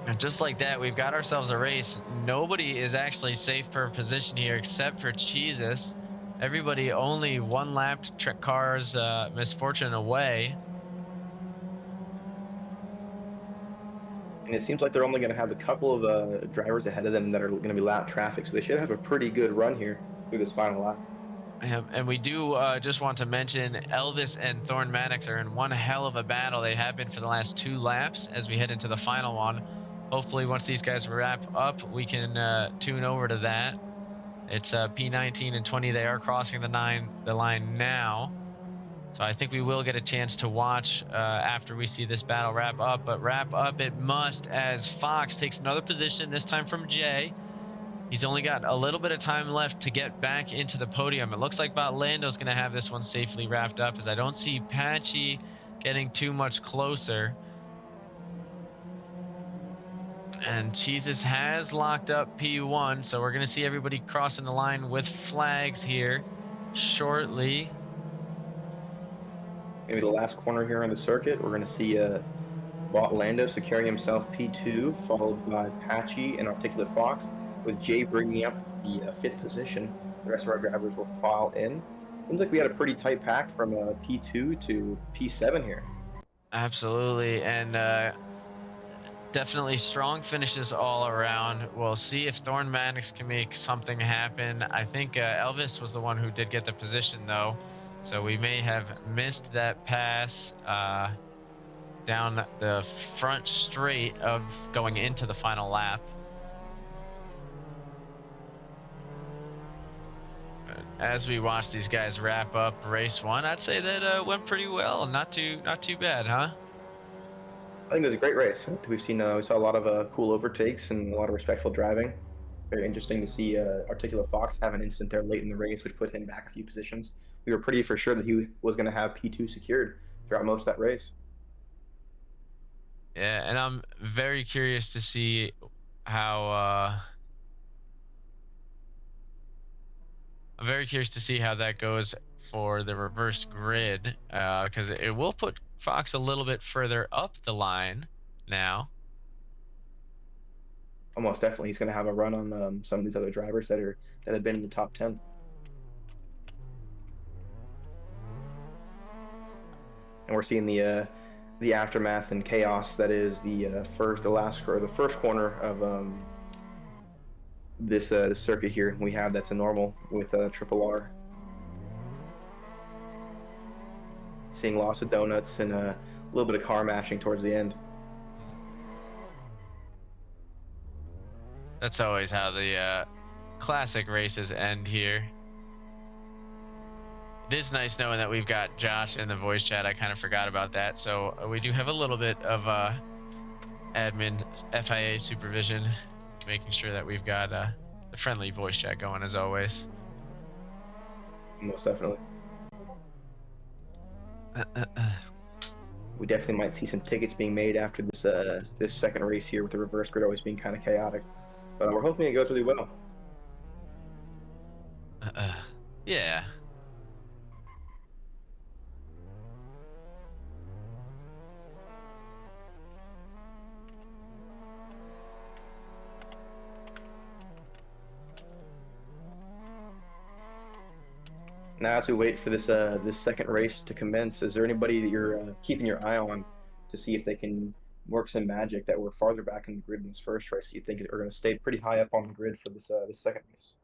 S1: And just like that, we've got ourselves a race. Nobody is actually safe per position here except for Jesus. Everybody only one lap cars misfortune away.
S3: And it seems like they're only going to have a couple of drivers ahead of them that are going to be lap traffic, so they should have a pretty good run here through this final lap.
S1: And we do just want to mention Elvis and Thorn Maddox are in one hell of a battle. They have been for the last 2 laps as we head into the final one. Hopefully once these guys wrap up, we can tune over to that. It's P19 and 20. They are crossing the line now. So I think we will get a chance to watch after we see this battle wrap up. But wrap up it must as Fox takes another position, this time from Jay. He's only got a little bit of time left to get back into the podium. It looks like Botlando's going to have this one safely wrapped up, as I don't see Patchy getting too much closer. And Jesus has locked up P1, so we're going to see everybody crossing the line with flags here shortly.
S3: Maybe the last corner here on the circuit, we're going to see Botlando securing himself P2, followed by Patchy and Articulate Fox, with Jay bringing up the 5th position. The rest of our drivers will file in. Seems like we had a pretty tight pack from P2 to P7 here.
S1: Absolutely, and definitely strong finishes all around. We'll see if Thorn Maddox can make something happen. I think Elvis was the one who did get the position, though, so we may have missed that pass down the front straight of going into the final lap. As we watch these guys wrap up race 1, I'd say that went pretty well. Not too bad, huh?
S3: I think it was a great race. We saw a lot of cool overtakes and a lot of respectful driving. Very interesting to see Articulate Fox have an incident there late in the race, which put him back a few positions. We were pretty for sure that he was going to have P2 secured throughout most of that race.
S1: Yeah, and I'm very curious to see how that goes for the reverse grid, because it will put Fox a little bit further up the line now.
S3: Almost definitely, he's going to have a run on some of these other drivers that have been in the top 10. And we're seeing the aftermath and chaos that is the first corner of this circuit here. We have that's a normal with Triple R. Seeing lots of donuts and a little bit of car mashing towards the end.
S1: That's always how the classic races end here. It is nice knowing that we've got Josh in the voice chat. I kind of forgot about that. So we do have a little bit of admin FIA supervision, making sure that we've got the friendly voice chat going as always.
S3: Most definitely. We definitely might see some tickets being made after this second race here, with the reverse grid always being kind of chaotic. But we're hoping it goes really well.
S1: Yeah.
S3: Now, as we wait for this second race to commence, is there anybody that you're keeping your eye on to see if they can work some magic that were farther back in the grid in this first race? You think are going to stay pretty high up on the grid for this second race?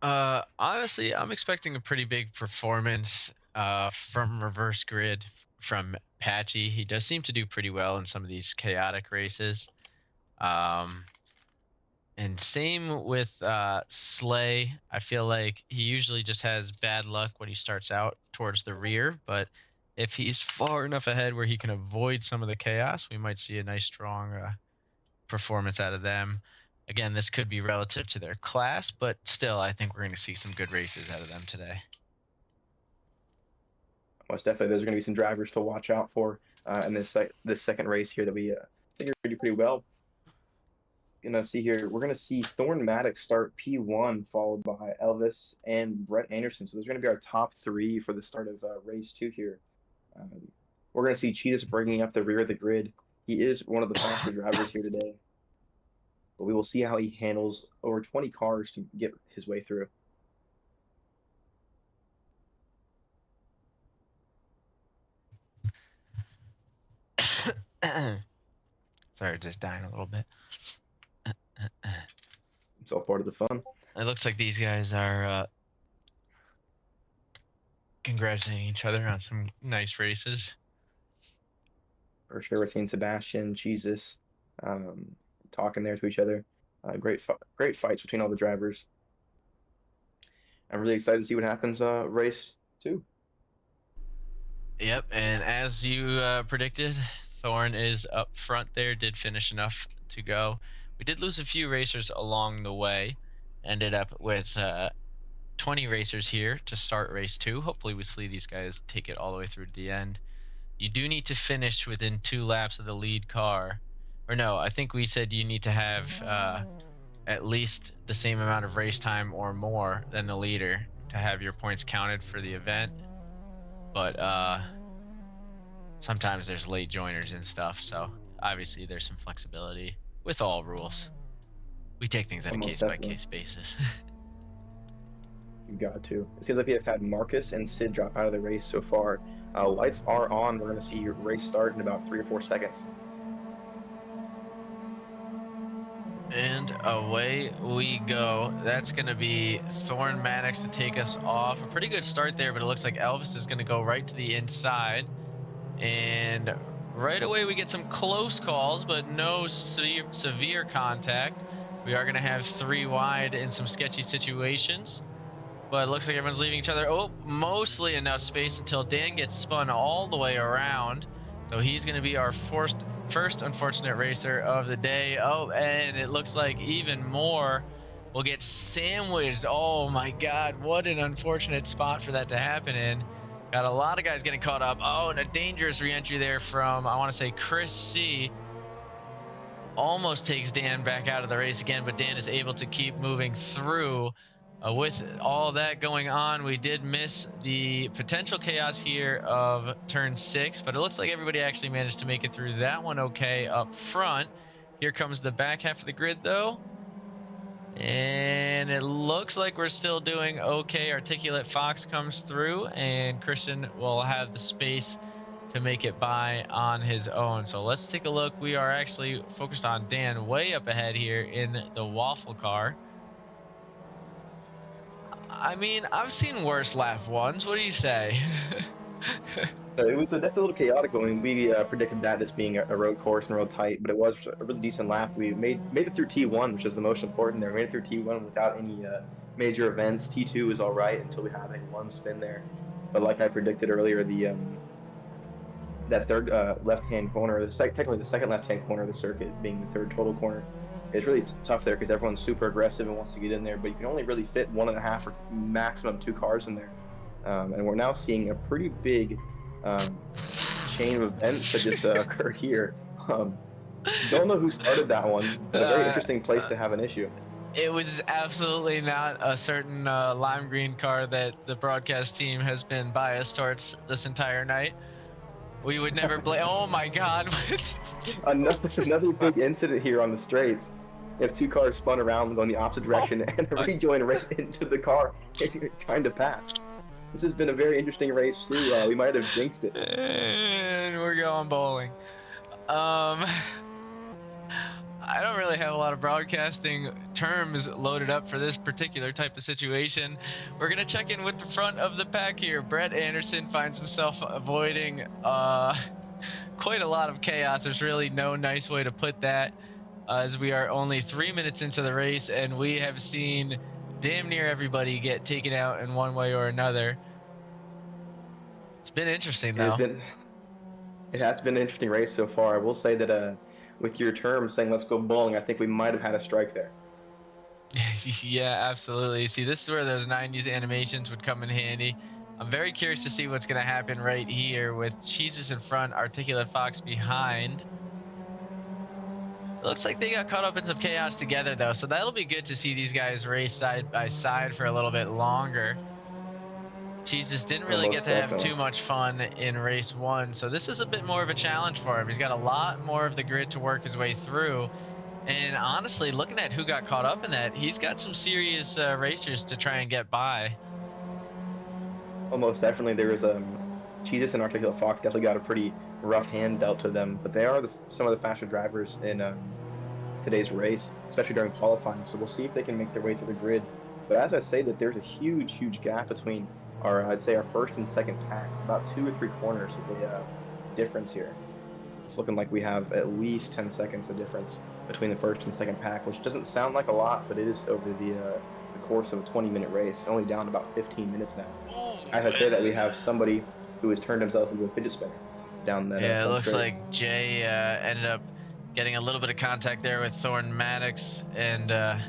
S1: Honestly, I'm expecting a pretty big performance from reverse grid from Patchy. He does seem to do pretty well in some of these chaotic races. And same with Slay. I feel like he usually just has bad luck when he starts out towards the rear, but if he's far enough ahead where he can avoid some of the chaos, we might see a nice strong performance out of them. Again, this could be relative to their class, but still, I think we're going to see some good races out of them today.
S3: Most definitely, there's going to be some drivers to watch out for in this second race here that we think are pretty well. See here, we're going to see Thorn Maddox start P1, followed by Elvis and Brett Anderson. So those are going to be our top three for the start of race 2 here. We're going to see Cheetahs bringing up the rear of the grid. He is one of the faster drivers here today. But we will see how he handles over 20 cars to get his way through.
S1: Sorry, just dying a little bit.
S3: It's all part of the fun.
S1: It looks like these guys are congratulating each other on some nice races.
S3: For sure, we're seeing Sebastian, Jesus, talking there to each other. Great fights between all the drivers. I'm really excited to see what happens race 2.
S1: Yep, and as you predicted, Thorn is up front there, did finish enough to go. We did lose a few racers along the way. Ended up with 20 racers here to start race 2. Hopefully we see these guys take it all the way through to the end. You do need to finish within 2 laps of the lead car. Or no, I think we said you need to have at least the same amount of race time or more than the leader to have your points counted for the event. But sometimes there's late joiners and stuff, so obviously there's some flexibility with all rules. We take things on a case-by-case basis.
S3: You got to. It seems like we have had Marcus and Sid drop out of the race so far. Lights are on. We're going to see your race start in about 3 or 4 seconds.
S1: And away we go. That's going to be Thorn Maddox to take us off. A pretty good start there, but it looks like Elvis is going to go right to the inside. And right away we get some close calls, but no severe contact. We are going to have 3 wide in some sketchy situations. But it looks like everyone's leaving each other. Oh, mostly enough space until Dan gets spun all the way around. So he's going to be our first unfortunate racer of the day. Oh, and it looks like even more will get sandwiched. Oh my God, what an unfortunate spot for that to happen in. Got a lot of guys getting caught up. Oh, and a dangerous re-entry there from, I want to say, Chris C. Almost takes Dan back out of the race again, but Dan is able to keep moving through. With all that going on, we did miss the potential chaos here of turn 6, but it looks like everybody actually managed to make it through that one okay up front. Here comes the back half of the grid, though. And it looks like we're still doing okay. Articulate Fox comes through, and Christian will have the space to make it by on his own. So let's take a look. We are actually focused on Dan way up ahead here in the waffle car. I mean, I've seen worse lap ones. What do you say?
S3: It was definitely a little chaotic, but we predicted that this being a road course and road tight, but it was a really decent lap. We made it through T1, which is the most important there. We made it through T1 without any major events. T2 was all right until we had like 1 spin there. But like I predicted earlier, that third left-hand corner, technically the second left-hand corner of the circuit, being the third total corner, it's really tough there because everyone's super aggressive and wants to get in there, but you can only really fit 1.5 or maximum 2 cars in there. And we're now seeing a pretty big chain of events that just occurred here. Don't know who started that one, but a very interesting place to have an issue.
S1: It was absolutely not a certain lime green car that the broadcast team has been biased towards this entire night. We would never blame. Oh my God!
S3: another big incident here on the straights. If two cars spun around going the opposite direction and rejoined right into the car trying to pass. This has been a very interesting race too. We might have jinxed it.
S1: And we're going bowling. I don't really have a lot of broadcasting terms loaded up for this particular type of situation. We're going to check in with the front of the pack here. Brett Anderson finds himself avoiding quite a lot of chaos. There's really no nice way to put that, as we are only 3 minutes into the race, and we have seen damn near everybody get taken out in one way or another. It's been interesting, though.
S3: It has been an interesting race so far. I will say that with your term saying let's go bowling, I think we might have had a strike there.
S1: Yeah, absolutely. See, this is where those 90s animations would come in handy. I'm very curious to see what's going to happen right here with Jesus in front, Articulate Fox behind. It looks like they got caught up in some chaos together, though, so that'll be good to see these guys race side by side for a little bit longer. Jesus didn't really get to have too much fun in race 1, so this is a bit more of a challenge for him. He's got a lot more of the grid to work his way through, and honestly, looking at who got caught up in that, he's got some serious racers to try and get by.
S3: Almost definitely. There was Jesus and Articulate Fox definitely got a pretty rough hand dealt to them, but they are some of the faster drivers in today's race, especially during qualifying, so we'll see if they can make their way to the grid. But as I say, that there's a huge gap between I'd say our first and second pack, about 2 or 3 corners of the difference here. It's looking like we have at least 10 seconds of difference between the first and second pack, which doesn't sound like a lot, but it is over the course of a 20-minute race, only down to about 15 minutes now. As I say that, we have somebody who has turned themselves into a fidget spinner down that.
S1: Yeah, it looks like Jay ended up getting a little bit of contact there with Thornton Maddox and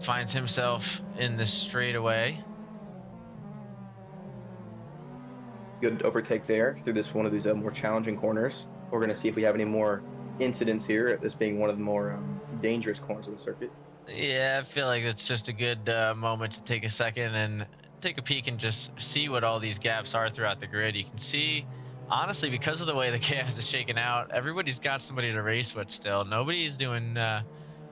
S1: finds himself in the straightaway.
S3: Good overtake there through one of these more challenging corners. We're going to see if we have any more incidents here, this being one of the more dangerous corners of the circuit.
S1: Yeah, I feel like it's just a good moment to take a second and take a peek and just see what all these gaps are throughout the grid. You can see, honestly, because of the way the chaos is shaken out, everybody's got somebody to race with still. Nobody's doing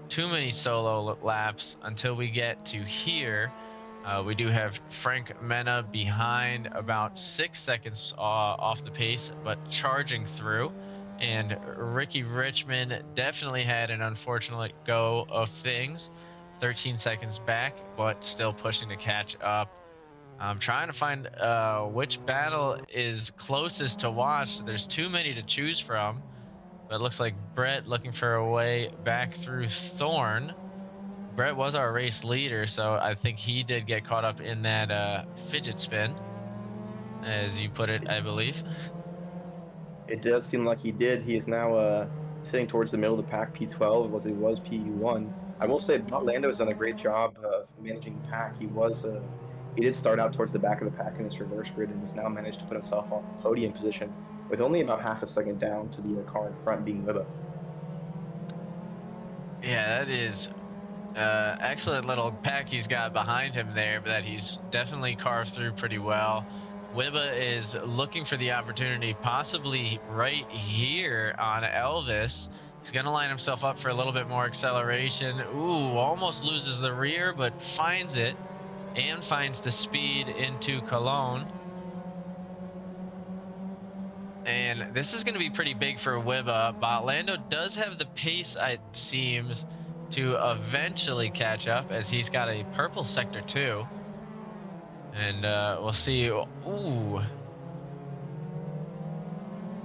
S1: too many solo laps until we get to here. We do have Frank Mena behind, about 6 seconds off the pace, but charging through. And Ricky Richmond definitely had an unfortunate go of things. 13 seconds back, but still pushing to catch up. I'm trying to find which battle is closest to watch. There's too many to choose from. But it looks like Brett looking for a way back through Thorn. Brett was our race leader, so I think he did get caught up in that fidget spin, as you put it, I believe.
S3: It does seem like he did. He is now sitting towards the middle of the pack, P12, as he was P1. I will say Lando has done a great job of managing the pack. He did start out towards the back of the pack in this reverse grid and has now managed to put himself on podium position with only about half a second down to the car in front, being Wibba.
S1: Yeah, that is excellent little pack he's got behind him there, but that he's definitely carved through pretty well. Wibba is looking for the opportunity, possibly right here on Elvis. He's going to line himself up for a little bit more acceleration. Ooh, almost loses the rear, but finds it and finds the speed into Cologne. And this is going to be pretty big for Wibba. But Lando does have the pace, it seems, to eventually catch up, as he's got a purple sector too. And we'll see. Ooh.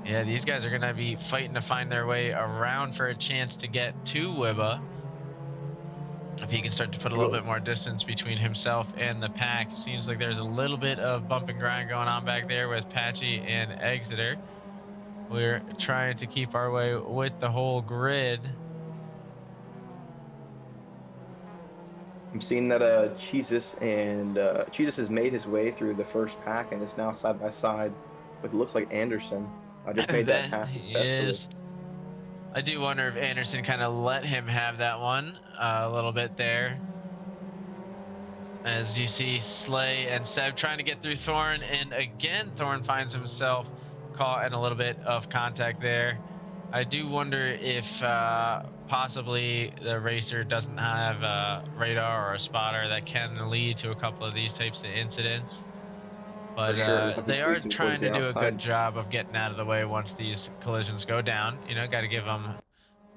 S1: Yeah, these guys are going to be fighting to find their way around for a chance to get to Wibba. If he can start to put a little bit more distance between himself and the pack. Seems like there's a little bit of bump and grind going on back there with Patchy and Exeter. We're trying to keep our way with the whole grid.
S3: I'm seeing that Jesus has made his way through the first pack and is now side by side with looks like Anderson. Just made that pass successfully.
S1: Is. I do wonder if Anderson kind of let him have that one a little bit there. As you see Slay and Seb trying to get through Thorn, and again Thorn finds himself caught in a little bit of contact there. I do wonder if possibly the racer doesn't have a radar or a spotter that can lead to a couple of these types of incidents. But
S3: sure.
S1: they are trying to do
S3: outside.
S1: a good job of getting out of the way once these collisions go down. You know, got to give them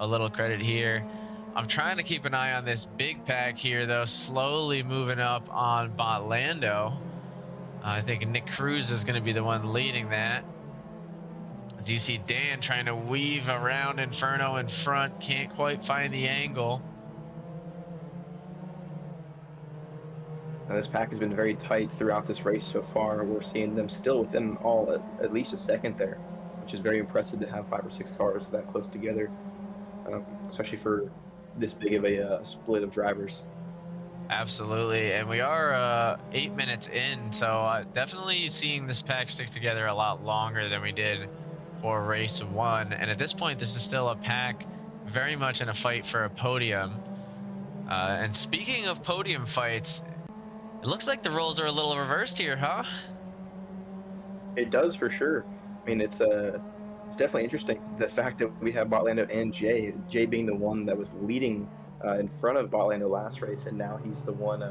S1: a little credit here. I'm trying to keep an eye on this big pack here, though, slowly moving up on Botlando. I think Nick Cruz is going to be the one leading that. As you see Dan trying to weave around Inferno in front, can't quite find the angle.
S3: Now, this pack has been very tight throughout this race so far. We're seeing them still within all at least a second there, which is very impressive to have 5 or 6 cars that close together, especially for this big of a split of drivers.
S1: Absolutely, and we are 8 minutes in, so definitely seeing this pack stick together a lot longer than we did for race 1. And at this point, this is still a pack very much in a fight for a podium. And speaking of podium fights, it looks like the roles are a little reversed here, huh?
S3: It does for sure. I mean, it's definitely interesting, the fact that we have Botlando and Jay being the one that was leading in front of Botlando last race, and now he's the one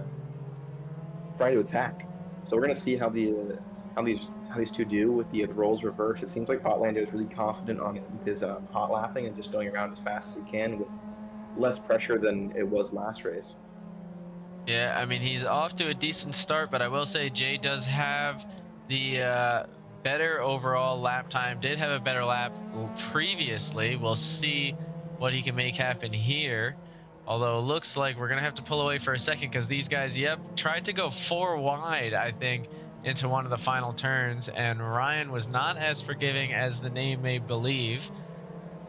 S3: trying to attack. So we're going to see how these two do with the roles reversed. It seems like Botlando is really confident on with his hot lapping and just going around as fast as he can with less pressure than it was last race.
S1: Yeah, I mean, he's off to a decent start, but I will say Jay does have the better overall lap time, did have a better lap previously. We'll see what he can make happen here. Although it looks like we're going to have to pull away for a second because these guys, tried to go 4 wide, I think, into one of the final turns, and Ryan was not as forgiving as the name may believe.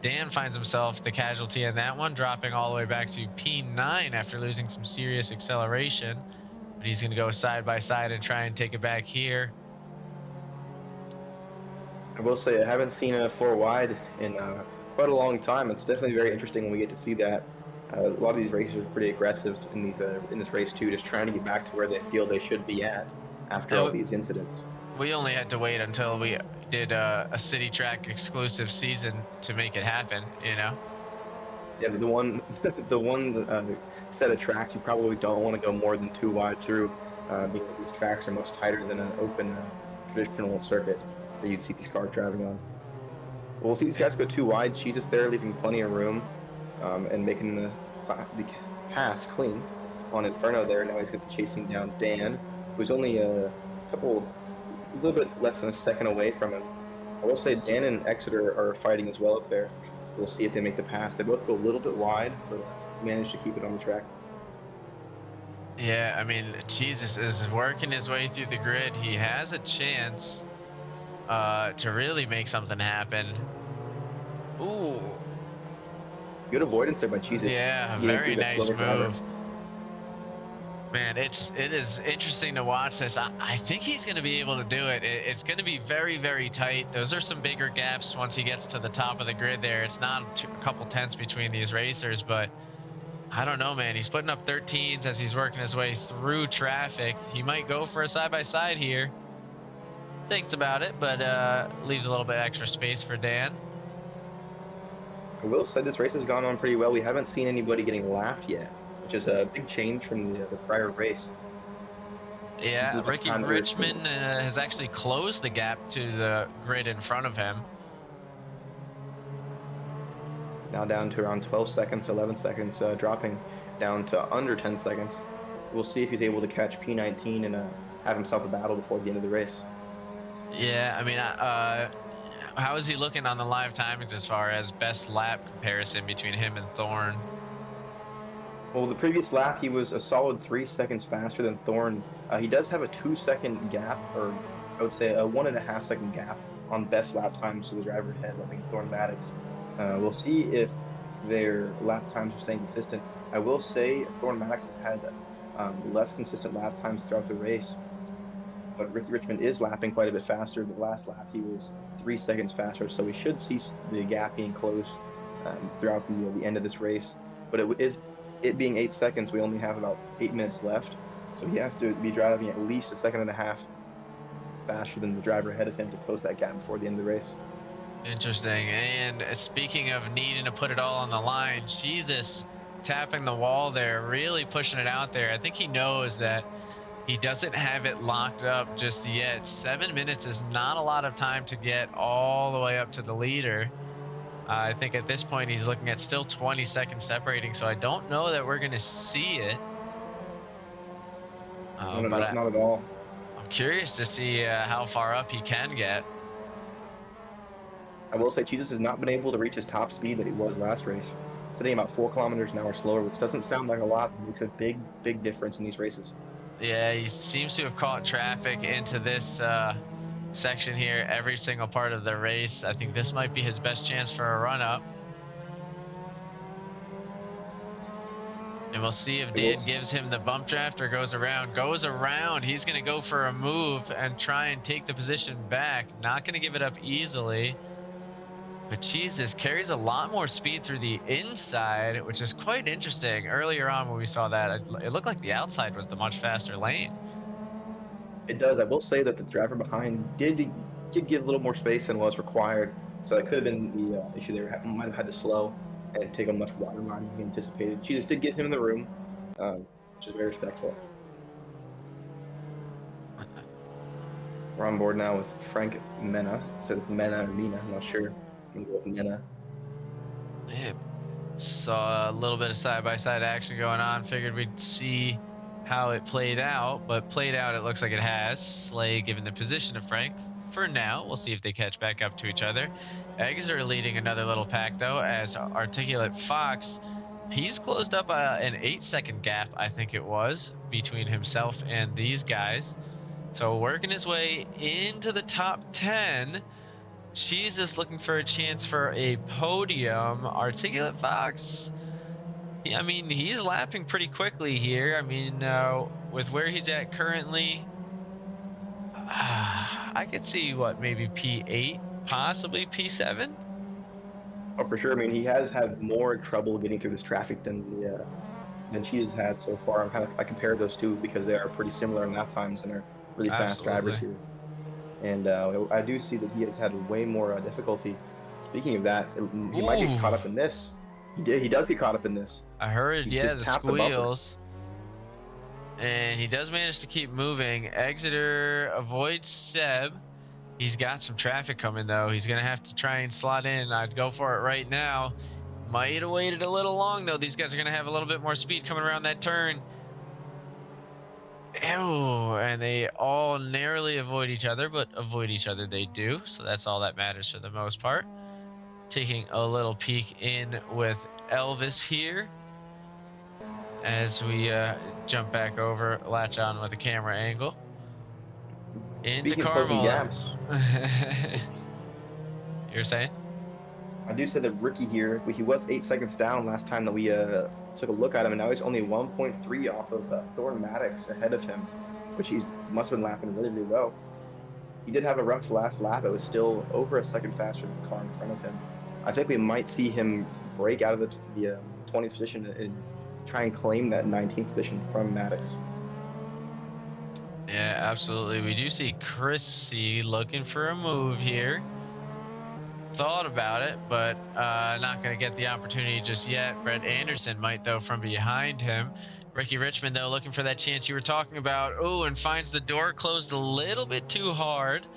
S1: Dan finds himself the casualty in that one, dropping all the way back to P9 after losing some serious acceleration. But he's going to go side by side and try and take it back here.
S3: I will say I haven't seen a 4 wide in quite a long time. It's definitely very interesting when we get to see that. A lot of these races are pretty aggressive in this race too, just trying to get back to where they feel they should be at after all these incidents.
S1: We only had to wait until we did a city track exclusive season to make it happen, you know?
S3: Yeah, the one set of tracks you probably don't want to go more than 2 wide through, because these tracks are much tighter than an open traditional circuit that you'd see these cars driving on. We'll see these guys go 2 wide. She's just there, leaving plenty of room, and making the pass clean on Inferno there. Now he's going to be chasing down Dan, who's only a little bit less than a second away from him. I will say Dan and Exeter are fighting as well up there. We'll see if they make the pass. They both go a little bit wide, but manage to keep it on the track.
S1: Yeah, I mean, Jesus is working his way through the grid. He has a chance to really make something happen. Ooh.
S3: Good avoidance there by Jesus.
S1: Yeah, very nice move. Man, it is interesting to watch this. I think he's going to be able to do it. It's going to be very, very tight. Those are some bigger gaps once he gets to the top of the grid there. It's not a couple tenths between these racers, but I don't know, man. He's putting up 13s as he's working his way through traffic. He might go for a side-by-side here. Thinks about it, but leaves a little bit extra space for Dan.
S3: I will say this race has gone on pretty well. We haven't seen anybody getting lapped yet, which is a big change from the prior race.
S1: Yeah, Ricky Richmond has actually closed the gap to the grid in front of him.
S3: Now down to around 12 seconds, 11 seconds, dropping down to under 10 seconds. We'll see if he's able to catch P19 and have himself a battle before the end of the race.
S1: Yeah, I mean, how is he looking on the live timings as far as best lap comparison between him and Thorn?
S3: Well, the previous lap, he was a solid 3 seconds faster than Thorn. He does have a 2-second gap, or I would say a 1.5 second gap on best lap times to the driver ahead, letting Thorn Maddox. We'll see if their lap times are staying consistent. I will say Thorn Maddox has had less consistent lap times throughout the race. but Ricky Richmond is lapping quite a bit faster. The last lap, he was 3 seconds faster, so we should see the gap being close throughout the end of this race. But it being 8 seconds, we only have about 8 minutes left, so he has to be driving at least a second and a half faster than the driver ahead of him to close that gap before the end of the race.
S1: Interesting. And speaking of needing to put it all on the line, Jesus tapping the wall there, really pushing it out there. I think he knows that he doesn't have it locked up just yet. 7 minutes is not a lot of time to get all the way up to the leader. I think at this point he's looking at still 20 seconds separating, so I don't know that we're going to see it.
S3: No, not at all.
S1: I'm curious to see how far up he can get.
S3: I will say Jesus has not been able to reach his top speed that he was last race. Today about 4 kilometers an hour slower, which doesn't sound like a lot, but makes a big difference in these races.
S1: Yeah, he seems to have caught traffic into this section here every single part of the race. I think this might be his best chance for a run-up. And we'll see if Dan gives him the bump draft or goes around. Goes around. He's going to go for a move and try and take the position back. Not going to give it up easily. But Jesus carries a lot more speed through the inside, which is quite interesting. Earlier on when we saw that, it looked like the outside was the much faster lane.
S3: It does. I will say that the driver behind did give a little more space than was required. So that could have been the issue there. Might have had to slow and take a much wider line than he anticipated. Jesus did get him in the room, which is very respectful. We're on board now with Frank Mena. It says Mena or Mina, I'm not sure. I'm going to go with Mena.
S1: Yeah, saw a little bit of side-by-side action going on. Figured we'd see how it played out, but played out it looks like it has. Slay given the position of Frank for now. We'll see if they catch back up to each other. Eggs are leading another little pack though, as Articulate Fox, he's closed up an 8-second gap, I think it was, between himself and these guys. So working his way into the top 10. Jesus looking for a chance for a podium. Articulate Fox, I mean, he's lapping pretty quickly here. I mean, with where he's at currently, I could see what, maybe P8, possibly P7.
S3: Oh, for sure. I mean, he has had more trouble getting through this traffic than Jesus had so far. I compare those two because they are pretty similar in lap times and are really fast drivers here. And I do see that he has had way more difficulty. Speaking of that, he might get caught up in this. He does get caught up in this.
S1: I heard, yeah, the squeals. And he does manage to keep moving. Exeter avoids Seb. He's got some traffic coming, though. He's going to have to try and slot in. I'd go for it right now. Might have waited a little long, though. These guys are going to have a little bit more speed coming around that turn. Ew, and they all narrowly avoid each other, but avoid each other they do, so that's all that matters for the most part. Taking a little peek in with Elvis here as we jump back over, latch on with the camera angle into Carmel. You're saying?
S3: I do say that Ricky here, he was 8 seconds down last time that we took a look at him, and now he's only 1.3 off of Thorn Maddox ahead of him, which he must have been lapping really, really well. He did have a rough last lap. It was still over a second faster than the car in front of him. I think we might see him break out of the 20th position and try and claim that 19th position from Maddox.
S1: Yeah, absolutely. We do see Chrissy looking for a move here. Thought about it, but not going to get the opportunity just yet. Brett Anderson might, though, from behind him. Ricky Richmond, though, looking for that chance you were talking about. Oh, and finds the door closed a little bit too hard.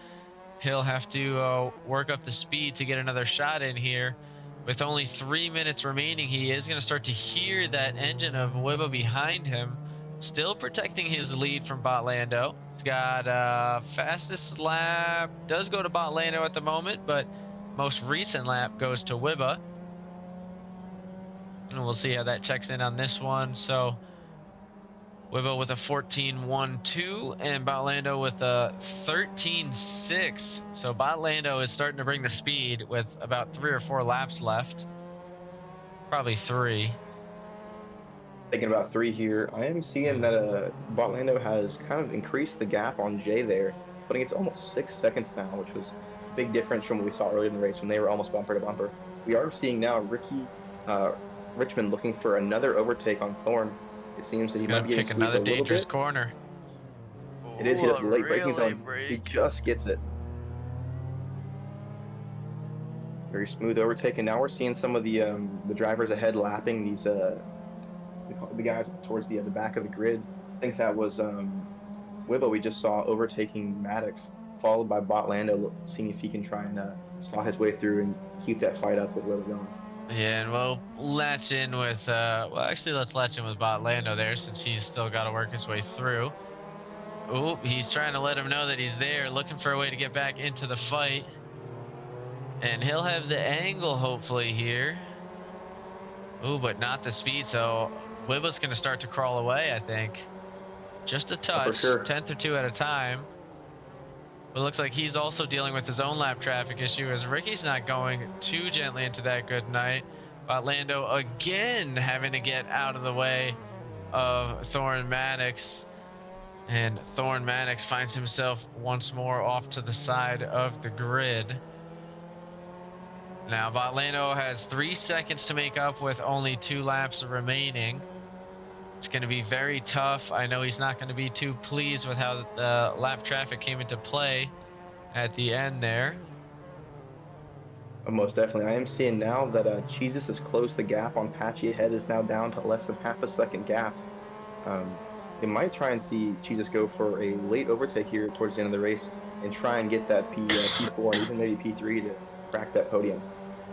S1: He'll have to work up the speed to get another shot in here. With only 3 minutes remaining, he is going to start to hear that engine of Wibba behind him. Still protecting his lead from Botlando. He's got fastest lap. Does go to Botlando at the moment, but most recent lap goes to Wibba. And we'll see how that checks in on this one. So Wibba with a 14.12 and Botlando with a 13.6. So Botlando is starting to bring the speed with about 3 or 4 laps left. Probably 3.
S3: thinking about 3 here. I am seeing that Botlando has kind of increased the gap on Jay there, putting it to almost 6 seconds now, which was a big difference from what we saw earlier in the race when they were almost bumper to bumper. We are seeing now Richmond looking for another overtake on Thorne. It seems that he might be getting
S1: pick
S3: squeezed
S1: another
S3: a little
S1: dangerous
S3: bit.
S1: corner.
S3: It is. He does
S1: Ooh,
S3: late braking
S1: really
S3: zone. He just gets it. Very smooth overtake, and now we're seeing some of the drivers ahead lapping these the guys towards the back of the grid. I think that was Wibbo we just saw overtaking Maddox, followed by Botlando, seeing if he can try and slot his way through and keep that fight up with Wibbo going.
S1: Yeah, and we'll latch in with, well, actually, let's latch in with Botlando there since he's still got to work his way through. Ooh, he's trying to let him know that he's there, looking for a way to get back into the fight. And he'll have the angle, hopefully, here. Ooh, but not the speed, so Wibbo's going to start to crawl away, I think. Just a touch,
S3: for sure.
S1: 10th or 2 at a time. But it looks like he's also dealing with his own lap traffic issue as Ricky's not going too gently into that good night. Botlando again having to get out of the way of Thorne Maddox. And Thorne Maddox finds himself once more off to the side of the grid. Now Botlando has 3 seconds to make up with only 2 laps remaining. It's going to be very tough. I know he's not going to be too pleased with how the lap traffic came into play at the end there.
S3: Most definitely. I am seeing now that Jesus has closed the gap on Patchy ahead, is now down to less than half a second gap. They might try and see Jesus go for a late overtake here towards the end of the race and try and get that P4 and even maybe P3 to crack that podium.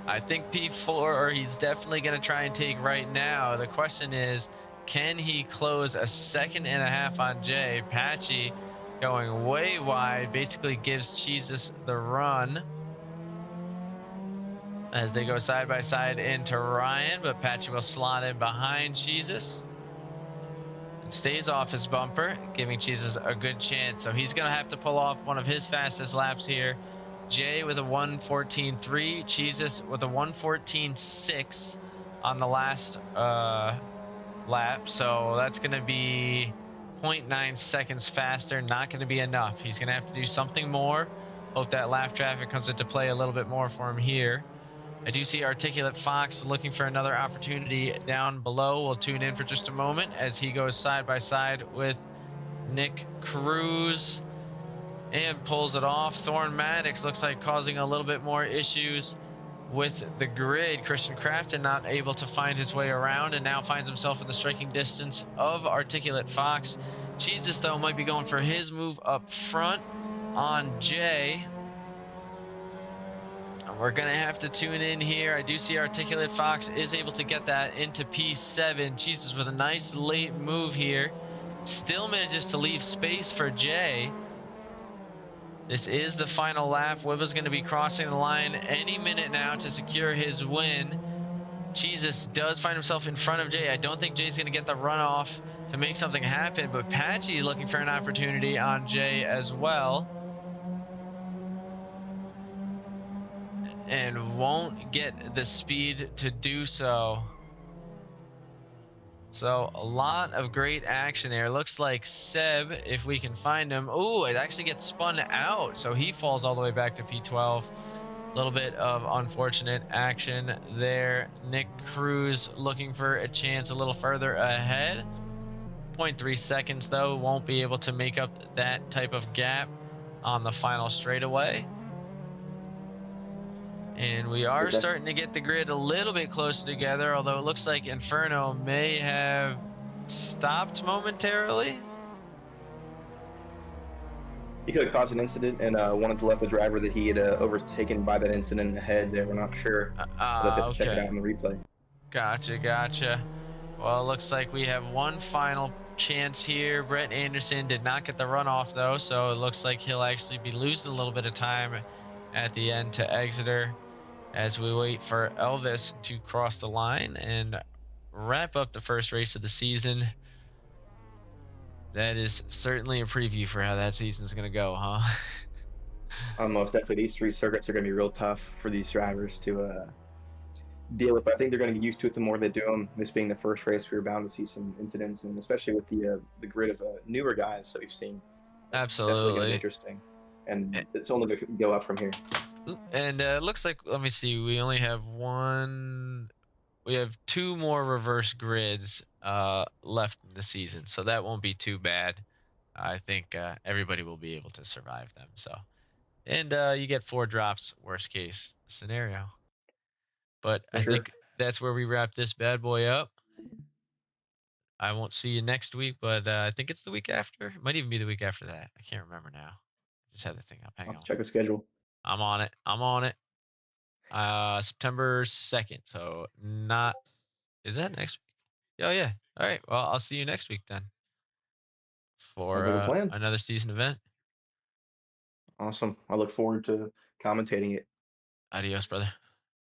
S1: I think P4 he's definitely going to try and take right now. The question is, can he close a 1.5 seconds on Jay? Patchy going way wide basically gives Jesus the run as they go side by side into Ryan, but Patchy will slot in behind Jesus. Stays off his bumper, giving Jesus a good chance. So he's going to have to pull off one of his fastest laps here. Jay with a 1:14.3, Jesus with a 1:14.6 on the last lap. So that's going to be 0.9 seconds faster. Not going to be enough. He's going to have to do something more. Hope that lap traffic comes into play a little bit more for him here. I do see Articulate Fox looking for another opportunity down below. We'll tune in for just a moment as he goes side by side with Nick Cruz and pulls it off. Thorne Maddox looks like causing a little bit more issues with the grid. Christian Crafton not able to find his way around and now finds himself in the striking distance of Articulate Fox. Jesus, though, might be going for his move up front on Jay. We're going to have to tune in here. I do see Articulate Fox is able to get that into P7. Jesus with a nice late move here. Still manages to leave space for Jay. This is the final lap. Wibbo's going to be crossing the line any minute now to secure his win. Jesus does find himself in front of Jay. I don't think Jay's going to get the runoff to make something happen, but Patchy is looking for an opportunity on Jay as well. And won't get the speed to do so. So a lot of great action there. Looks like Seb, if we can find him. Ooh, it actually gets spun out. So he falls all the way back to P12. A little bit of unfortunate action there. Nick Cruz looking for a chance a little further ahead. 0.3 seconds though. Won't be able to make up that type of gap on the final straightaway. And we are starting to get the grid a little bit closer together, although it looks like Inferno may have stopped momentarily.
S3: He could have caused an incident and wanted to let the driver that he had overtaken by that incident ahead. We're not sure. We'll have to check it out in the replay.
S1: Gotcha. Well, it looks like we have one final chance here. Brett Anderson did not get the runoff, though, so it looks like he'll actually be losing a little bit of time at the end to Exeter, as we wait for Elvis to cross the line and wrap up the first race of the season. That is certainly a preview for how that season's going to go, huh?
S3: Most definitely. These 3 circuits are going to be real tough for these drivers to deal with. But I think they're going to get used to it the more they do them. This being the first race, we were bound to see some incidents, and especially with the grid of newer guys that we've seen. It's definitely going to be interesting, and it's only going to go up from here.
S1: And it looks like, let me see, we only have we have 2 more reverse grids left in the season, so that won't be too bad. I think everybody will be able to survive them. So, and you get 4 drops, worst case scenario. But I think that's where we wrap this bad boy up. I won't see you next week, but I think it's the week after. It might even be the week after that. I can't remember now. Just had the thing up. Hang on.
S3: Check the schedule.
S1: I'm on it. September 2nd. So not. Is that next week? Oh yeah. All right. Well, I'll see you next week then. For another season event.
S3: Awesome. I look forward to commentating it.
S1: Adios, brother.